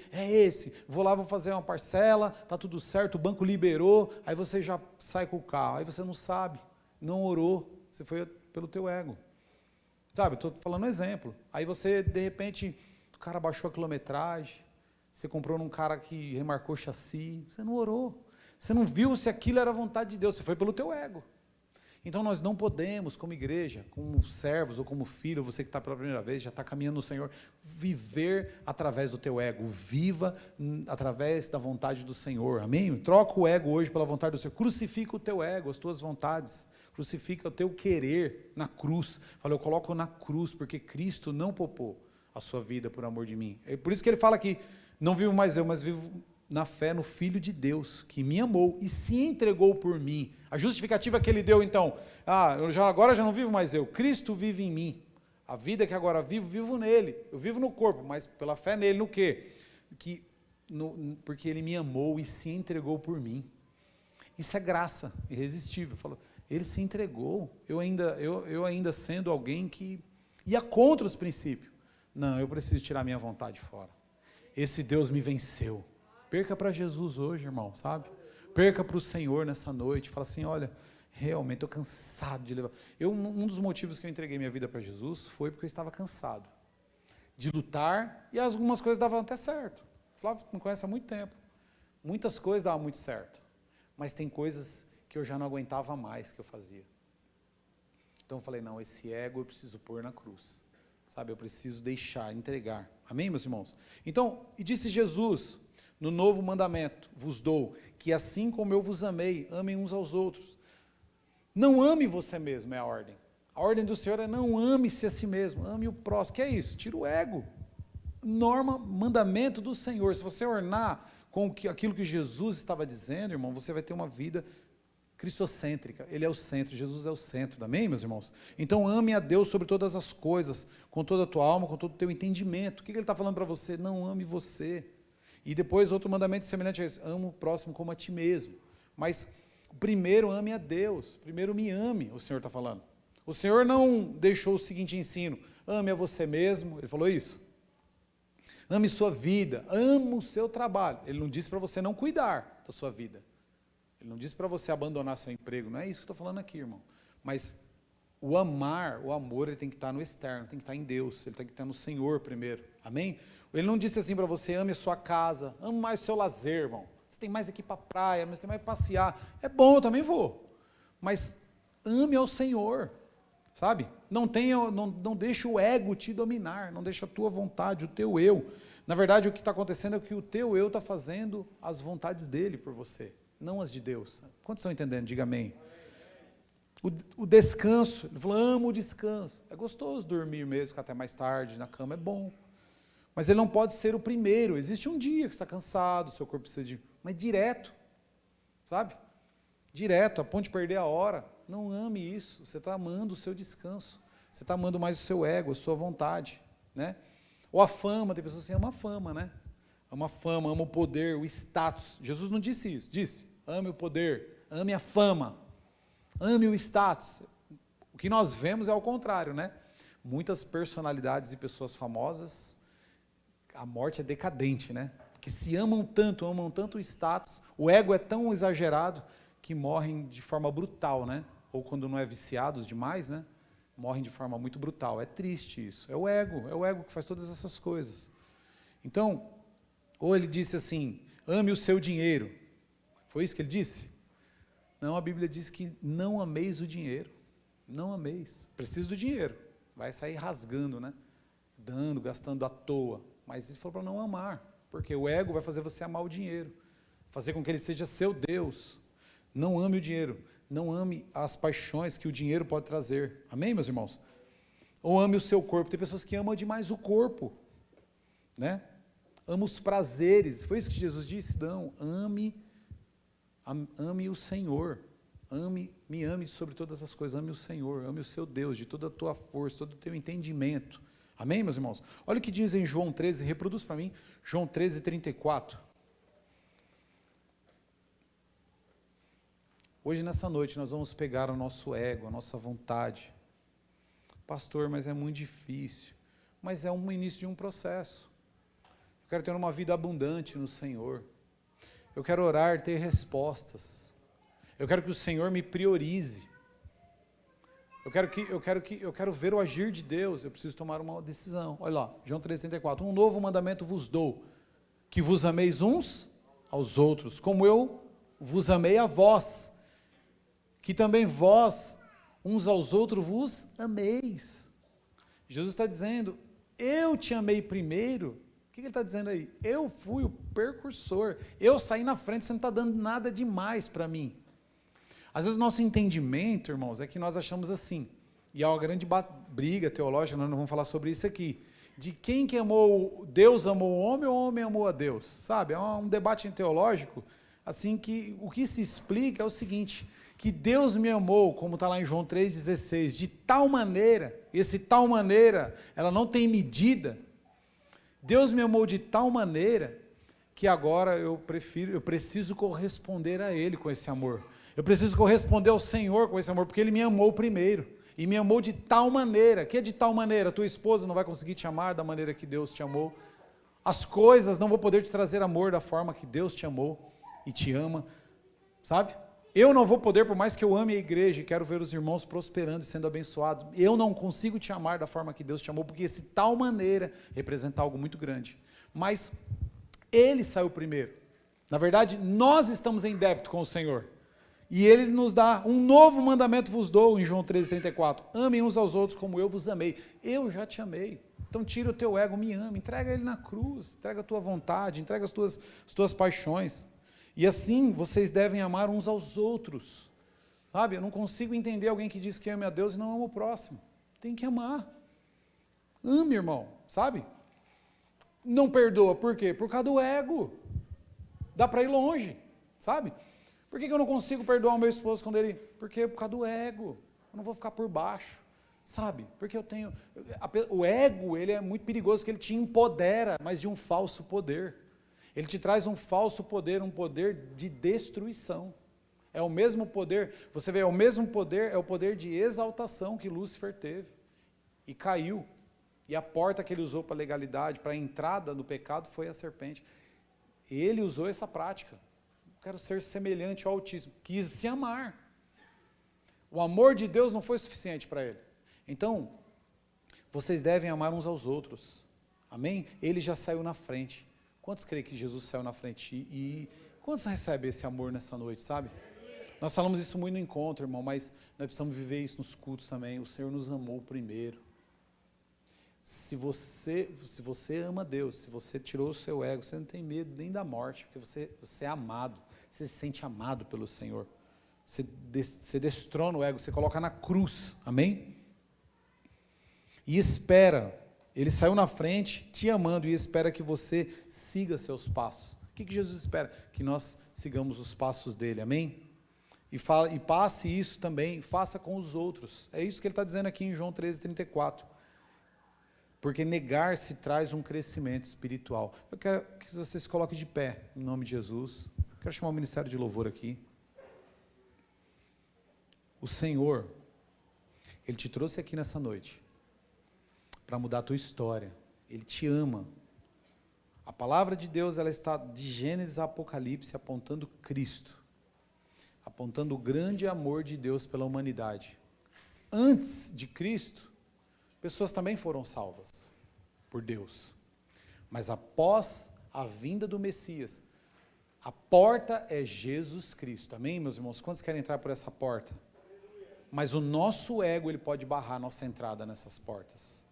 vou lá, vou fazer uma parcela, tá tudo certo, o banco liberou, aí você já sai com o carro, aí você não sabe, não orou, você foi pelo teu ego, sabe, estou falando um exemplo, aí você, de repente, o cara baixou a quilometragem, você comprou num cara que remarcou chassi, você não orou, você não viu se aquilo era a vontade de Deus, você foi pelo teu ego. Então nós não podemos, como igreja, como servos ou como filho, você que está pela primeira vez, já está caminhando no Senhor, viver através do teu ego, viva através da vontade do Senhor, amém? Troca o ego hoje pela vontade do Senhor, crucifica o teu ego, as tuas vontades, crucifica o teu querer na cruz, fala, eu coloco na cruz, porque Cristo não poupou a sua vida por amor de mim, é por isso que ele fala aqui, não vivo mais eu, mas vivo na fé no Filho de Deus, que me amou e se entregou por mim. A justificativa que ele deu, então, agora já não vivo mais eu, Cristo vive em mim. A vida que agora vivo nele. Eu vivo no corpo, mas pela fé nele, no quê? Porque ele me amou e se entregou por mim. Isso é graça irresistível. Ele se entregou, eu ainda sendo alguém que ia contra os princípios. Não, eu preciso tirar minha vontade fora. Esse Deus me venceu. Perca para Jesus hoje, irmão, sabe? Perca para o Senhor nessa noite. Fala assim, olha, realmente estou cansado de levar. Um dos motivos que eu entreguei minha vida para Jesus foi porque eu estava cansado de lutar e algumas coisas davam até certo. Flávio me conhece há muito tempo. Muitas coisas davam muito certo. Mas tem coisas que eu já não aguentava mais que eu fazia. Então eu falei, não, esse ego eu preciso pôr na cruz. sabe? Eu preciso deixar, entregar. Amém, meus irmãos? Então, e disse Jesus, no novo mandamento, vos dou, que assim como eu vos amei, amem uns aos outros. Não ame você mesmo, é a ordem. A ordem do Senhor é não ame-se a si mesmo, ame o próximo. Que é isso? Tira o ego. Norma, mandamento do Senhor. Se você ornar com aquilo que Jesus estava dizendo, irmão, você vai ter uma vida cristocêntrica. Ele é o centro, Jesus é o centro. Amém, meus irmãos? Então ame a Deus sobre todas as coisas, com toda a tua alma, com todo o teu entendimento. O que ele está falando para você? Não ame você. E depois outro mandamento semelhante a esse, ama o próximo como a ti mesmo. Mas primeiro ame a Deus, primeiro me ame, o Senhor está falando. O Senhor não deixou o seguinte ensino, ame a você mesmo, ele falou isso. Ame sua vida, ame o seu trabalho. Ele não disse para você não cuidar da sua vida. Ele não disse para você abandonar seu emprego, não é isso que eu estou falando aqui, irmão. Mas o amar, o amor, ele tem que estar no externo, tem que estar em Deus, ele tem que estar no Senhor primeiro, amém? Ele não disse assim para você, ame a sua casa, ame mais o seu lazer, irmão. Você tem mais aqui para a praia, mas tem mais para passear. É bom, eu também vou. Mas ame ao Senhor, sabe? Não deixe o ego te dominar, não deixe a tua vontade, o teu eu. Na verdade, o que está acontecendo é que o teu eu está fazendo as vontades dele por você, não as de Deus. Quantos estão entendendo? Diga amém. O descanso, ele falou, amo o descanso. É gostoso dormir mesmo, ficar até mais tarde na cama, é bom. Mas ele não pode ser o primeiro. Existe um dia que você está cansado, seu corpo precisa de... Mas direto, sabe? Direto, a ponto de perder a hora. Não ame isso. Você está amando o seu descanso. Você está amando mais o seu ego, a sua vontade, né? Ou a fama, tem pessoas que amam a fama, né? Ama a fama, ama o poder, o status. Jesus não disse isso, disse, ame o poder, ame a fama, ame o status. O que nós vemos é ao contrário, né? Muitas personalidades e pessoas famosas, a morte é decadente, né? Porque se amam tanto o status, o ego é tão exagerado que morrem de forma brutal, né? Ou quando não é viciados demais, né? Morrem de forma muito brutal. É triste isso. É o ego que faz todas essas coisas. Então, ou ele disse assim, ame o seu dinheiro. Foi isso que ele disse? Não, a Bíblia diz que não ameis o dinheiro. Não ameis. Precisa do dinheiro. Vai sair rasgando, né? Dando, gastando à toa. Mas ele falou para não amar. Porque o ego vai fazer você amar o dinheiro. Fazer com que ele seja seu Deus. Não ame o dinheiro. Não ame as paixões que o dinheiro pode trazer. Amém, meus irmãos? Ou ame o seu corpo. Tem pessoas que amam demais o corpo, né? Ama os prazeres. Foi isso que Jesus disse? Não, ame o Senhor. Me ame sobre todas as coisas. Ame o Senhor, ame o seu Deus, de toda a tua força, todo o teu entendimento. Amém, meus irmãos? Olha o que diz em João 13, reproduz para mim. João 13, 34. Hoje, nessa noite, nós vamos pegar o nosso ego, a nossa vontade. Pastor, mas é muito difícil. Mas é um início de um processo. Eu quero ter uma vida abundante no Senhor. Eu quero orar, ter respostas. Eu quero que o Senhor me priorize. Eu quero ver o agir de Deus. Eu preciso tomar uma decisão. Olha lá, João 3,34. Um novo mandamento vos dou, que vos ameis uns aos outros, como eu vos amei a vós. Que também vós, uns aos outros, vos ameis. Jesus está dizendo, eu te amei primeiro. O que ele está dizendo aí? Eu fui o precursor. Eu saí na frente, você não está dando nada demais para mim. Às vezes o nosso entendimento, irmãos, é que nós achamos assim. E há uma grande briga teológica, nós não vamos falar sobre isso aqui. De quem que amou, Deus amou o homem ou o homem amou a Deus? Sabe? É um debate teológico, assim, que o que se explica é o seguinte... que Deus me amou, como está lá em João 3,16, de tal maneira, esse tal maneira, ela não tem medida, Deus me amou de tal maneira, que agora eu preciso corresponder a Ele com esse amor, eu preciso corresponder ao Senhor com esse amor, porque Ele me amou primeiro, e me amou de tal maneira, que é de tal maneira, tua esposa não vai conseguir te amar da maneira que Deus te amou, as coisas não vão poder te trazer amor da forma que Deus te amou, e te ama, sabe? Eu não vou poder, por mais que eu ame a igreja e quero ver os irmãos prosperando e sendo abençoados, eu não consigo te amar da forma que Deus te amou, porque esse tal maneira representa algo muito grande. Mas Ele saiu primeiro. Na verdade, nós estamos em débito com o Senhor. E ele nos dá um novo mandamento vos dou, em João 13:34. Amem uns aos outros como eu vos amei. Eu já te amei. Então tira o teu ego, me ama, entrega ele na cruz, entrega a tua vontade, entrega as tuas paixões. E assim vocês devem amar uns aos outros. Sabe, eu não consigo entender alguém que diz que ama a Deus e não ama o próximo. Tem que amar. Ame, irmão, sabe? Não perdoa, por quê? Por causa do ego. Dá para ir longe, sabe? Por que eu não consigo perdoar o meu esposo quando ele... Porque por causa do ego. Eu não vou ficar por baixo, sabe? Porque eu tenho... O ego, ele é muito perigoso, porque ele te empodera, mas de um falso poder. Ele te traz um falso poder, um poder de destruição. É o mesmo poder, você vê, é o mesmo poder, é o poder de exaltação que Lúcifer teve. E caiu. E a porta que ele usou para a legalidade, para a entrada do pecado, foi a serpente. Ele usou essa prática. Quero ser semelhante ao Altíssimo. Quis se amar. O amor de Deus não foi suficiente para ele. Então, vocês devem amar uns aos outros. Amém? Ele já saiu na frente. Quantos creem que Jesus saiu na frente? E quantos recebem esse amor nessa noite, sabe? Nós falamos isso muito no encontro, irmão, mas nós precisamos viver isso nos cultos também. O Senhor nos amou primeiro. Se você ama Deus, se você tirou o seu ego, você não tem medo nem da morte, porque você é amado, você se sente amado pelo Senhor. Você destrona o ego, você coloca na cruz, amém? E espera, ele saiu na frente, te amando, e espera que você siga seus passos. O que Jesus espera? Que nós sigamos os passos dele, amém? E passe isso também, faça com os outros. É isso que ele está dizendo aqui em João 13:34. Porque negar-se traz um crescimento espiritual. Eu quero que você se coloque de pé, em nome de Jesus. Quero chamar o ministério de louvor aqui. O Senhor, Ele te trouxe aqui nessa noite para mudar a tua história. Ele te ama. A palavra de Deus, ela está de Gênesis a Apocalipse apontando Cristo. Apontando o grande amor de Deus pela humanidade. Antes de Cristo, pessoas também foram salvas por Deus. Mas após a vinda do Messias, a porta é Jesus Cristo. Amém, meus irmãos? Quantos querem entrar por essa porta? Mas o nosso ego, ele pode barrar a nossa entrada nessas portas.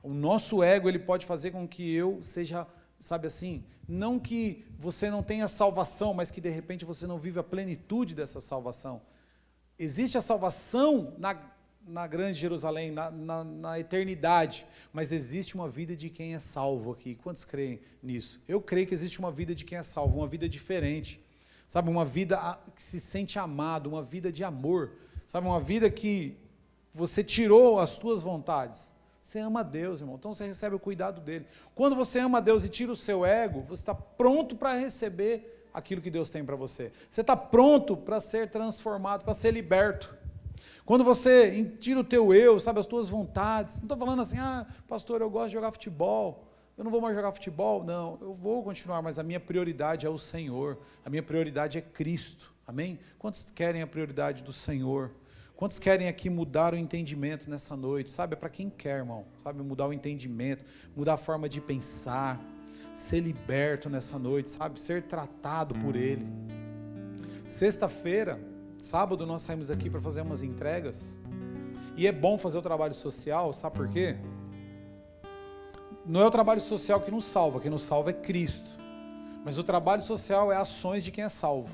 O nosso ego, ele pode fazer com que eu seja, sabe assim, não que você não tenha salvação, mas que de repente você não vive a plenitude dessa salvação. Existe a salvação na grande Jerusalém, na eternidade, mas existe uma vida de quem é salvo aqui. Quantos creem nisso? Eu creio que existe uma vida de quem é salvo, uma vida diferente, sabe, uma vida que se sente amado, uma vida de amor, sabe, uma vida que você tirou as suas vontades. Você ama a Deus, irmão, então você recebe o cuidado dele. Quando você ama a Deus e tira o seu ego, você está pronto para receber aquilo que Deus tem para você. Você está pronto para ser transformado, para ser liberto. Quando você tira o teu eu, sabe, as tuas vontades, não estou falando assim, pastor, eu gosto de jogar futebol, eu não vou mais jogar futebol, não, eu vou continuar, mas a minha prioridade é o Senhor, a minha prioridade é Cristo, amém? Quantos querem a prioridade do Senhor? Quantos querem aqui mudar o entendimento nessa noite? Sabe, é para quem quer, irmão, sabe, mudar o entendimento, mudar a forma de pensar, ser liberto nessa noite, sabe, ser tratado por Ele. Sexta-feira, sábado nós saímos aqui para fazer umas entregas, e é bom fazer o trabalho social, sabe por quê? Não é o trabalho social que nos salva, quem nos salva é Cristo, mas o trabalho social é ações de quem é salvo,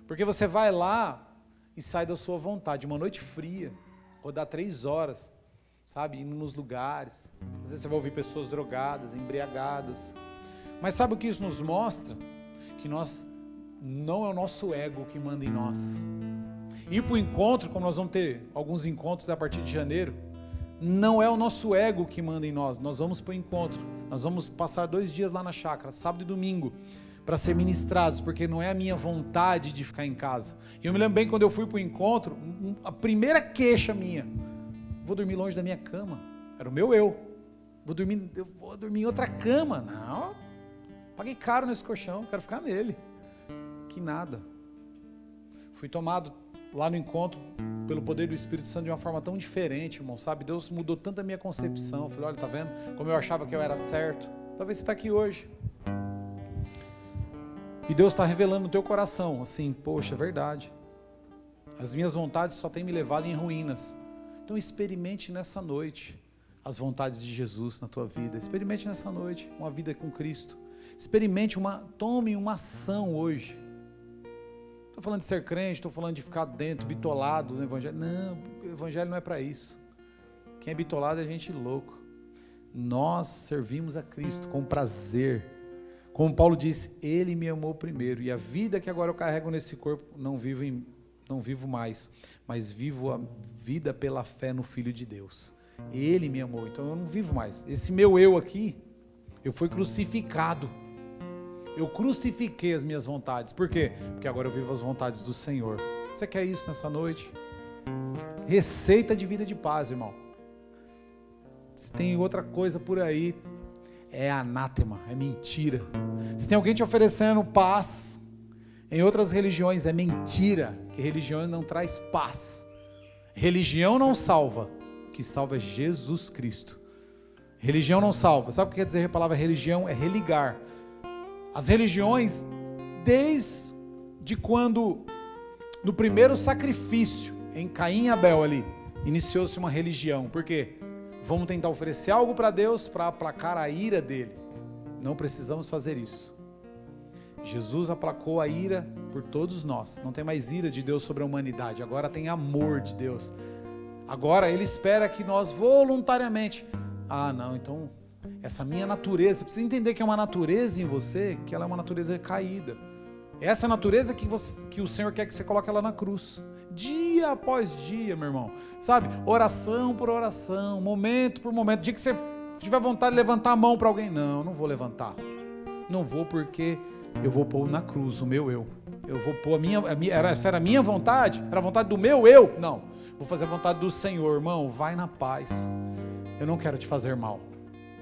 porque você vai lá e sai da sua vontade, uma noite fria, rodar 3 horas, sabe, indo nos lugares, às vezes você vai ouvir pessoas drogadas, embriagadas, mas sabe o que isso nos mostra? Que não é o nosso ego que manda em nós. Ir para o encontro, como nós vamos ter alguns encontros a partir de janeiro, não é o nosso ego que manda em nós. Nós vamos para o encontro, nós vamos passar 2 dias lá na chácara, sábado e domingo, para ser ministrados, porque não é a minha vontade de ficar em casa. E eu me lembro bem quando eu fui para o encontro, a primeira queixa minha, vou dormir longe da minha cama, era o meu eu vou dormir em outra cama, não, paguei caro nesse colchão, quero ficar nele. Que nada. Fui tomado lá no encontro pelo poder do Espírito Santo de uma forma tão diferente, irmão, sabe? Deus mudou tanto a minha concepção. Falei, olha, tá vendo? Como eu achava que eu era certo. Talvez você está aqui hoje. E Deus está revelando no teu coração, assim, poxa, é verdade. As minhas vontades só têm me levado em ruínas. Então experimente nessa noite as vontades de Jesus na tua vida. Experimente nessa noite uma vida com Cristo. Tome uma ação hoje. Estou falando de ser crente, estou falando de ficar dentro, bitolado no Evangelho. Não, o Evangelho não é para isso. Quem é bitolado é gente louco. Nós servimos a Cristo com prazer. Como Paulo disse, Ele me amou primeiro. E a vida que agora eu carrego nesse corpo, não vivo mais, mas vivo a vida pela fé no Filho de Deus. Ele me amou, então eu não vivo mais. Esse meu eu aqui, eu fui crucificado. Eu crucifiquei as minhas vontades. Por quê? Porque agora eu vivo as vontades do Senhor. Você quer isso nessa noite? Receita de vida de paz, irmão. Se tem outra coisa por aí, é anátema, é mentira. Se tem alguém te oferecendo paz, em outras religiões é mentira, que religião não traz paz. Religião não salva, o que salva é Jesus Cristo. Religião não salva. Sabe o que quer dizer a palavra religião? É religar. As religiões, desde quando, no primeiro sacrifício, em Caim e Abel ali, iniciou-se uma religião. Por quê? Vamos tentar oferecer algo para Deus para aplacar a ira dele. Não precisamos fazer isso. Jesus aplacou a ira por todos nós. Não tem mais ira de Deus sobre a humanidade. Agora tem amor de Deus. Agora Ele espera que nós voluntariamente... não, então essa minha natureza... Você precisa entender que é uma natureza em você, que ela é uma natureza caída. Essa natureza que o Senhor quer que você coloque ela na cruz. Dia após dia, meu irmão. Sabe? Oração por oração, momento por momento. Dia que você tiver vontade de levantar a mão para alguém. Não vou levantar. Não vou porque eu vou pôr na cruz o meu eu. Eu vou pôr essa era a minha vontade? Era a vontade do meu eu? Não. Vou fazer a vontade do Senhor, irmão. Vai na paz. Eu não quero te fazer mal.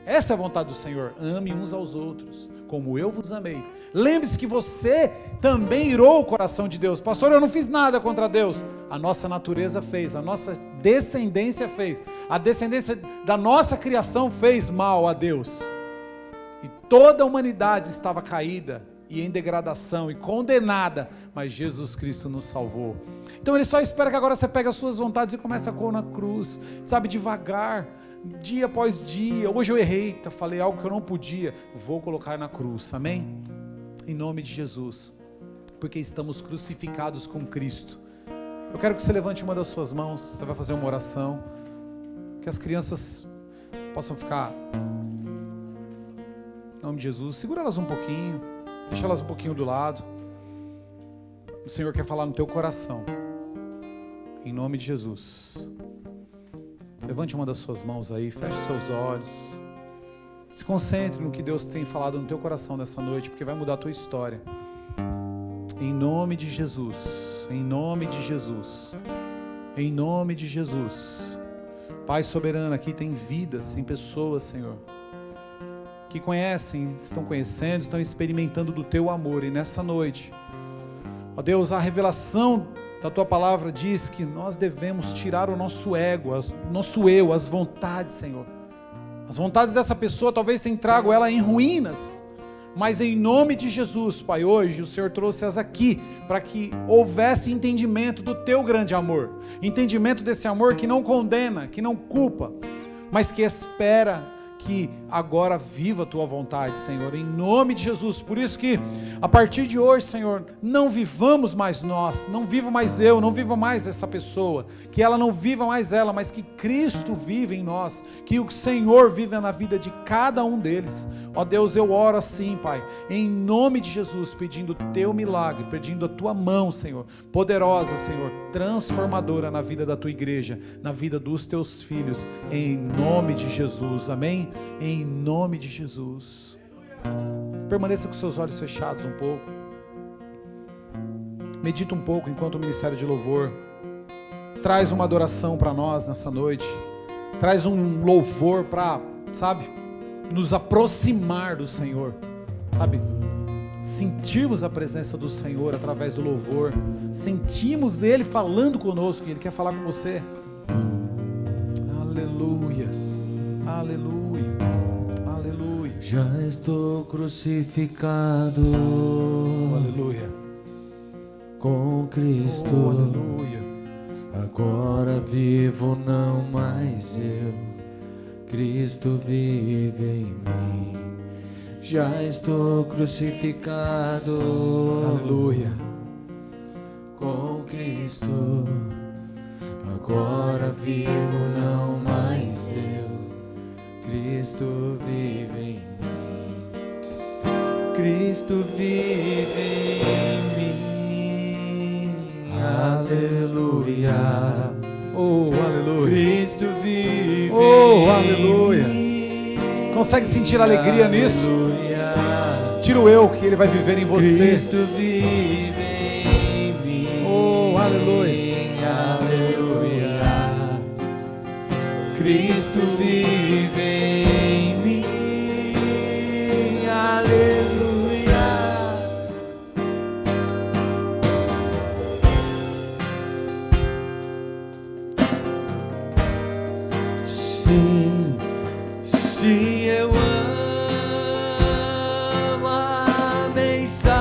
Essa é a vontade do Senhor. Ame uns aos outros, como eu vos amei. Lembre-se que você também irou o coração de Deus. Pastor, eu não fiz nada contra Deus. A nossa natureza fez, a nossa descendência fez. A descendência da nossa criação fez mal a Deus. E toda a humanidade estava caída e em degradação e condenada, mas Jesus Cristo nos salvou. Então Ele só espera que agora você pegue as suas vontades e comece a pôr na cruz, sabe, devagar, dia após dia. Hoje eu errei, falei algo que eu não podia, vou colocar na cruz, amém? Em nome de Jesus, porque estamos crucificados com Cristo. Eu quero que você levante uma das suas mãos, você vai fazer uma oração, que as crianças possam ficar, em nome de Jesus, segura elas um pouquinho, deixa elas um pouquinho do lado. O Senhor quer falar no teu coração, em nome de Jesus. Levante uma das suas mãos aí, feche os seus olhos, se concentre no que Deus tem falado no teu coração nessa noite, porque vai mudar a tua história. Em nome de Jesus, em nome de Jesus, em nome de Jesus. Pai soberano, aqui tem vidas, tem pessoas, Senhor, que conhecem, estão conhecendo, estão experimentando do teu amor, e nessa noite, ó Deus, a revelação da tua palavra diz que nós devemos tirar o nosso ego, o nosso eu, as vontades, Senhor. As vontades dessa pessoa talvez tenham trago ela em ruínas, mas em nome de Jesus, Pai, hoje o Senhor trouxe-as aqui para que houvesse entendimento do teu grande amor, entendimento desse amor que não condena, que não culpa, mas que espera que agora viva a tua vontade, Senhor, em nome de Jesus. Por isso que a partir de hoje, Senhor, não vivamos mais nós, não vivo mais eu, não viva mais essa pessoa, que ela não viva mais ela, mas que Cristo vive em nós, que o Senhor vive na vida de cada um deles. Ó Deus, eu oro assim, Pai, em nome de Jesus, pedindo o teu milagre, pedindo a tua mão, Senhor, poderosa, Senhor, transformadora na vida da tua igreja, na vida dos teus filhos, em nome de Jesus, amém? Em nome de Jesus. Permaneça com seus olhos fechados um pouco, medita um pouco enquanto o ministério de louvor traz uma adoração para nós nessa noite, traz um louvor para, sabe, nos aproximar do Senhor, sabe, sentirmos a presença do Senhor através do louvor, sentimos Ele falando conosco, Ele quer falar com você. Aleluia, aleluia, aleluia. Já estou crucificado, aleluia. com Cristo. Oh, aleluia. Agora vivo não mais eu, Cristo vive em mim. Já estou crucificado, Aleluia. com Cristo. Agora vivo não mais eu, Cristo vive em mim. Cristo vive em mim. Aleluia. Oh, aleluia. Cristo vive Oh, em aleluia. mim. Consegue sentir alegria nisso? Aleluia. Tira o eu que ele vai viver em você. Cristo vive em mim. Oh, aleluia. Aleluia. Cristo vive em mim. Aleluia. Sim, sim, eu amo a mensagem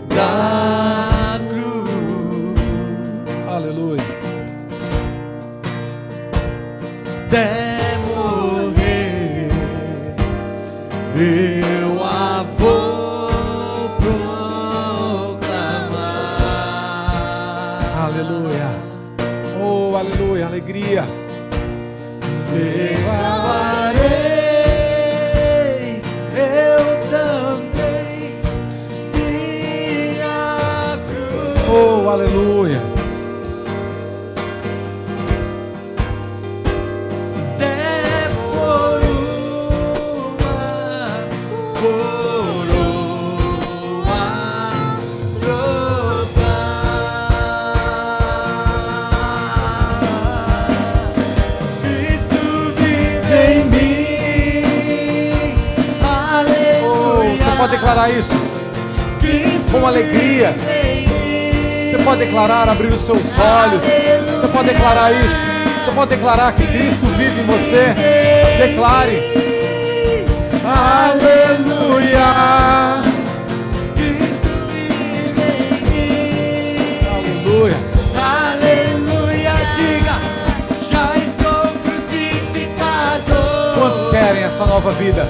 da cruz. Aleluia. Até morrer, eu a vou proclamar. Aleluia. Oh, aleluia. Alegria. Declararei, eu também, minha cruz. Oh, aleluia. Por uma coroa trocar. Cristo vive em mim. Aleluia. Oh, você pode declarar isso Cristo com alegria. vive em mim. Você pode declarar, abrir os seus olhos. Você pode declarar isso. Você pode declarar que Cristo vive em você. Declare. Aleluia. Cristo vive em mim. Aleluia. Aleluia, diga, já estou crucificado. Quantos querem essa nova vida?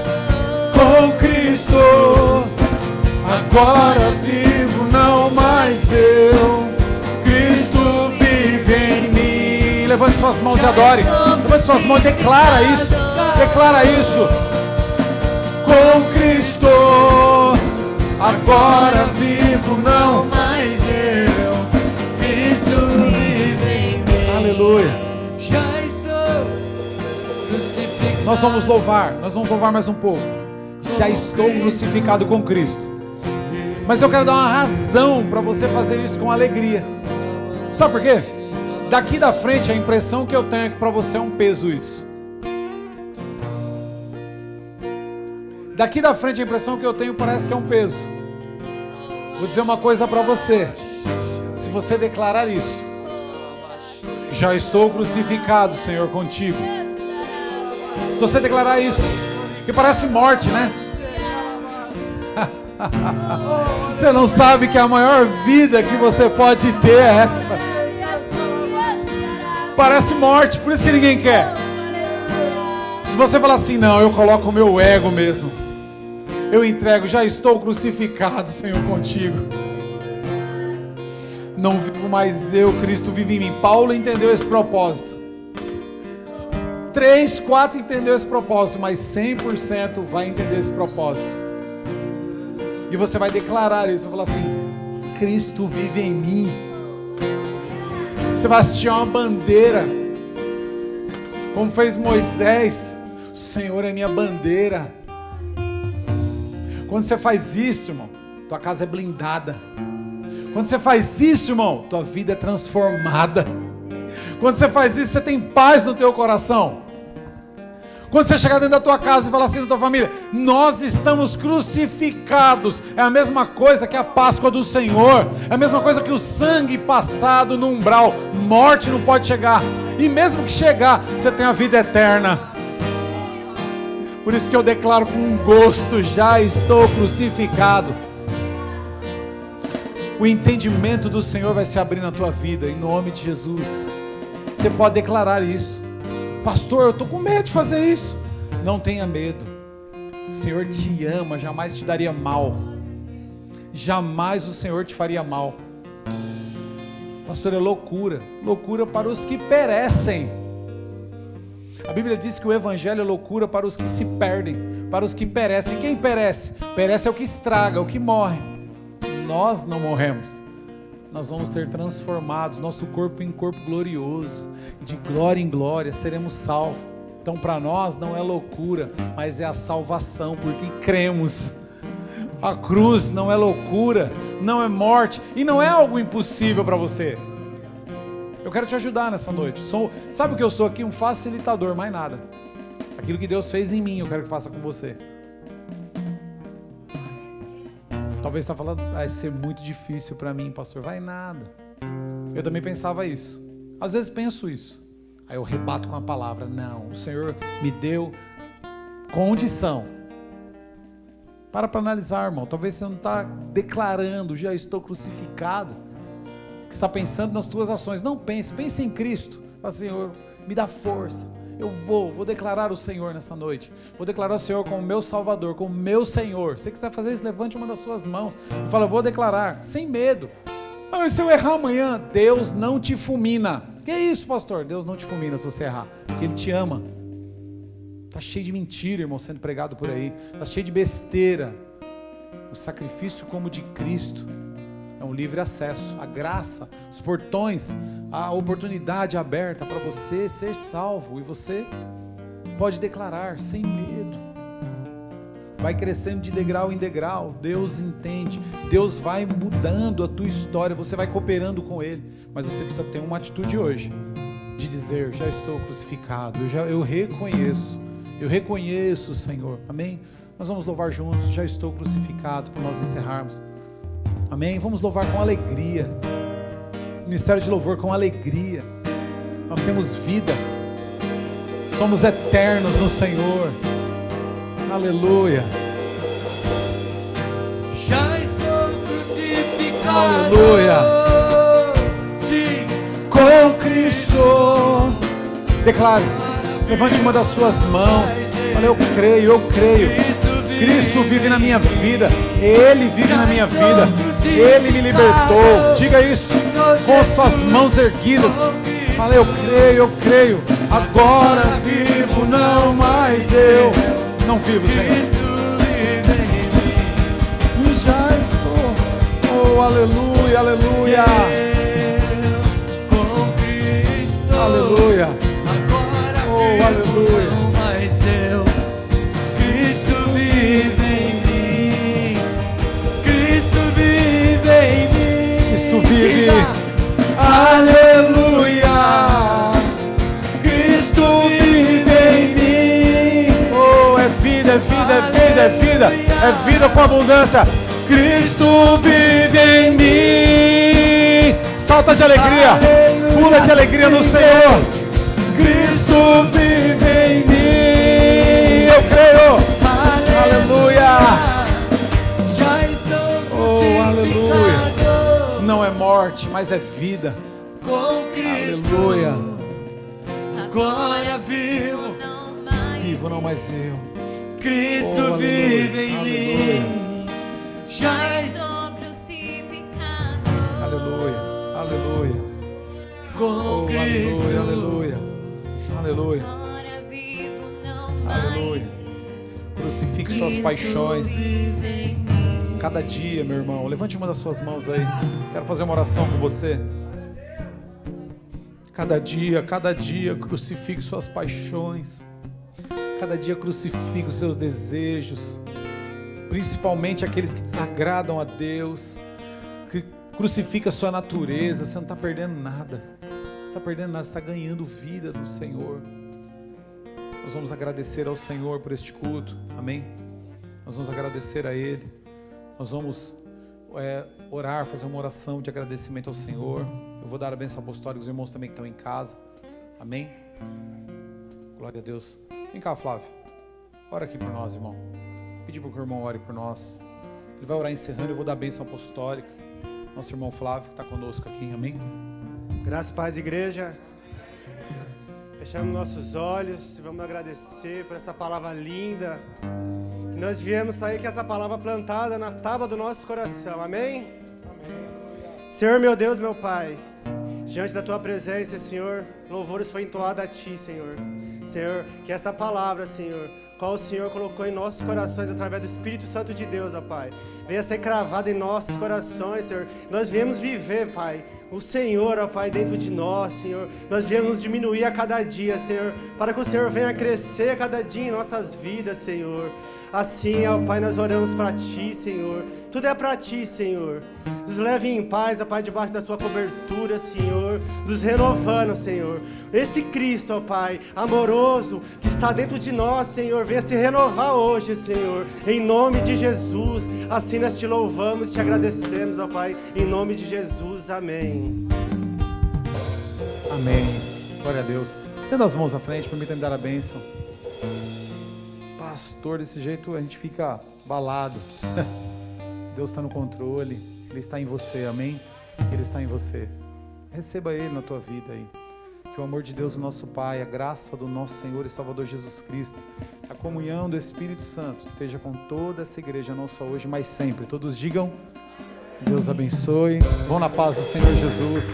Com Cristo, agora vivo não mais eu, Cristo vive em mim. Levante suas mãos e adore. Levante suas mãos e declara isso. Declara isso. Com Cristo, agora vivo não mais eu, Cristo vive em mim. Aleluia. Já estou crucificado. Nós vamos louvar mais um pouco. Já estou crucificado com Cristo. Mas eu quero dar uma razão para você fazer isso com alegria. Sabe por quê? Daqui da frente a impressão que eu tenho é que para você é um peso isso. Daqui da frente a impressão que eu tenho parece que é um peso. Vou dizer uma coisa para você. Se você declarar isso, já estou crucificado, Senhor, contigo. Se você declarar isso, que parece morte, né? Você não sabe que a maior vida que você pode ter é essa. Parece morte, por isso que ninguém quer. Se você falar assim, não, eu coloco o meu ego mesmo. Eu entrego, já estou crucificado, Senhor, contigo. Não vivo mais eu, Cristo vive em mim. Paulo entendeu esse propósito. 3, 4 entendeu esse propósito, mas 100% vai entender esse propósito. E você vai declarar isso, vai falar assim, Cristo vive em mim. Você vai assistir uma bandeira, como fez Moisés. O Senhor é minha bandeira. Quando você faz isso, irmão, tua casa é blindada. Quando você faz isso, irmão, tua vida é transformada. Quando você faz isso, você tem paz no teu coração. Quando você chegar dentro da tua casa e falar assim na tua família, nós estamos crucificados. É a mesma coisa que a Páscoa do Senhor. É a mesma coisa que o sangue passado no umbral. Morte não pode chegar. E mesmo que chegar, você tem a vida eterna. Por isso que eu declaro com gosto, já estou crucificado. O entendimento do Senhor vai se abrir na tua vida, em nome de Jesus. Você pode declarar isso. Pastor, eu estou com medo de fazer isso. Não tenha medo. O Senhor te ama, jamais te daria mal. Jamais o Senhor te faria mal. Pastor, é loucura. Loucura para os que perecem. A Bíblia diz que o Evangelho é loucura para os que se perdem, para os que perecem. Quem perece? Perece é o que estraga, o que morre. Nós não morremos. Nós vamos ter transformados nosso corpo em corpo glorioso. De glória em glória seremos salvos. Então para nós não é loucura, mas é a salvação, porque cremos. A cruz não é loucura, não é morte e não é algo impossível para você. Eu quero te ajudar nessa noite. Sabe o que eu sou aqui? Um facilitador, mais nada. Aquilo que Deus fez em mim, eu quero que faça com você. Talvez você está falando, vai ser muito difícil para mim, pastor. Vai nada. Eu também pensava isso. Às vezes penso isso. Aí eu rebato com a palavra. Não, o Senhor me deu condição. Para analisar, irmão. Talvez você não está declarando, já estou crucificado. Que está pensando nas tuas ações. Não pense em Cristo. Fala, Senhor, me dá força. Eu vou declarar o Senhor nessa noite. Vou declarar o Senhor como meu Salvador, como meu Senhor. Se você quiser fazer isso, levante uma das suas mãos e fala, eu vou declarar, sem medo. Ah, se eu errar amanhã, Deus não te fulmina. Que isso, pastor? Deus não te fulmina se você errar, porque Ele te ama. Está cheio de mentira, irmão, sendo pregado por aí. Está cheio de besteira. O sacrifício como de Cristo é um livre acesso. A graça, os portões, a oportunidade aberta para você ser salvo. E você pode declarar sem medo. Vai crescendo de degrau em degrau. Deus entende. Deus vai mudando a tua história. Você vai cooperando com Ele. Mas você precisa ter uma atitude hoje. De dizer, já estou crucificado. Eu reconheço. Eu reconheço o Senhor. Amém? Nós vamos louvar juntos. Já estou crucificado, para nós encerrarmos. Amém? Vamos louvar com alegria. Ministério de louvor com alegria. Nós temos vida. Somos eternos no Senhor. Aleluia. Já estou crucificado. Aleluia. Sim. Com Cristo. Declare. Levante uma das suas mãos. Fala, eu creio. Cristo vive na minha vida. Ele vive na minha vida. Ele me libertou. Diga isso com suas mãos erguidas. Fala, eu creio. Agora vivo, não mais eu. Não vivo, Senhor. Já estou. Oh, aleluia. Com Cristo. Aleluia. Agora Oh, aleluia. não mais eu. Cristo vive em mim. Cristo vive em mim. Cristo vive. Aleluia. Cristo vive em mim. Oh, é vida. É vida com abundância. Cristo vive em mim. Salta de alegria. Pula de alegria no Senhor. Cristo vive em mim. Eu creio. Aleluia. Já estou Oh, aleluia. crucificado Não é morte, mas é vida. com Cristo. Aleluia. Agora vivo. Vivo não mais eu. Cristo Oh, aleluia. vive em Aleluia. mim. Já estou crucificado. Aleluia. com Oh, Cristo. aleluia. Agora vivo, não mais. Aleluia. Crucifique suas paixões. Vive em mim. Cada dia, meu irmão, levante uma das suas mãos aí. Quero fazer uma oração com você. Cada dia, crucifique suas paixões. Cada dia crucifique os seus desejos, principalmente aqueles que desagradam a Deus. Crucifica a sua natureza. Você não está perdendo nada. Você está perdendo nada, você está ganhando vida do Senhor. Nós vamos agradecer ao Senhor por este culto. Amém? Nós vamos agradecer a Ele. Nós vamos orar, fazer uma oração de agradecimento ao Senhor. Eu vou dar a bênção apostólica aos irmãos também que estão em casa. Amém? Glória a Deus. Vem cá, Flávio. Ora aqui por nós, irmão. Pedir para que o irmão ore por nós. Ele vai orar encerrando e eu vou dar a bênção apostólica. nosso irmão Flávio, que está conosco aqui, amém? Graças, paz, igreja. Fechamos nossos olhos e vamos agradecer por essa palavra linda. Que nós viemos sair com essa palavra plantada na tábua do nosso coração, amém? Senhor, meu Deus, meu Pai, diante da Tua presença, Senhor, louvores foi entoado a Ti, Senhor. Senhor, que essa palavra, Senhor, qual o Senhor colocou em nossos corações através do Espírito Santo de Deus, ó Pai, venha ser cravada em nossos corações, Senhor. Nós viemos viver, Pai, o Senhor, ó Pai, dentro de nós, Senhor. Nós viemos diminuir a cada dia, Senhor, para que o Senhor venha crescer a cada dia em nossas vidas, Senhor. Assim, ó Pai, nós oramos para Ti, Senhor. Tudo é para Ti, Senhor. Nos leve em paz, ó Pai, debaixo da Tua cobertura, Senhor. Nos renovando, Senhor. Esse Cristo, ó Pai, amoroso, que está dentro de nós, Senhor, venha se renovar hoje, Senhor. Em nome de Jesus. Assim nós Te louvamos, Te agradecemos, ó Pai. Em nome de Jesus. Amém. Amém. Glória a Deus. Estenda as mãos à frente, permita-me dar a bênção. Pastor, desse jeito a gente fica abalado. Deus está no controle, Ele está em você, amém? Ele está em você. Receba Ele na tua vida aí. Que o amor de Deus, o nosso Pai, a graça do nosso Senhor e Salvador Jesus Cristo, a comunhão do Espírito Santo esteja com toda essa igreja, não só hoje, mas sempre. Todos digam, Deus abençoe. Vão na paz do Senhor Jesus.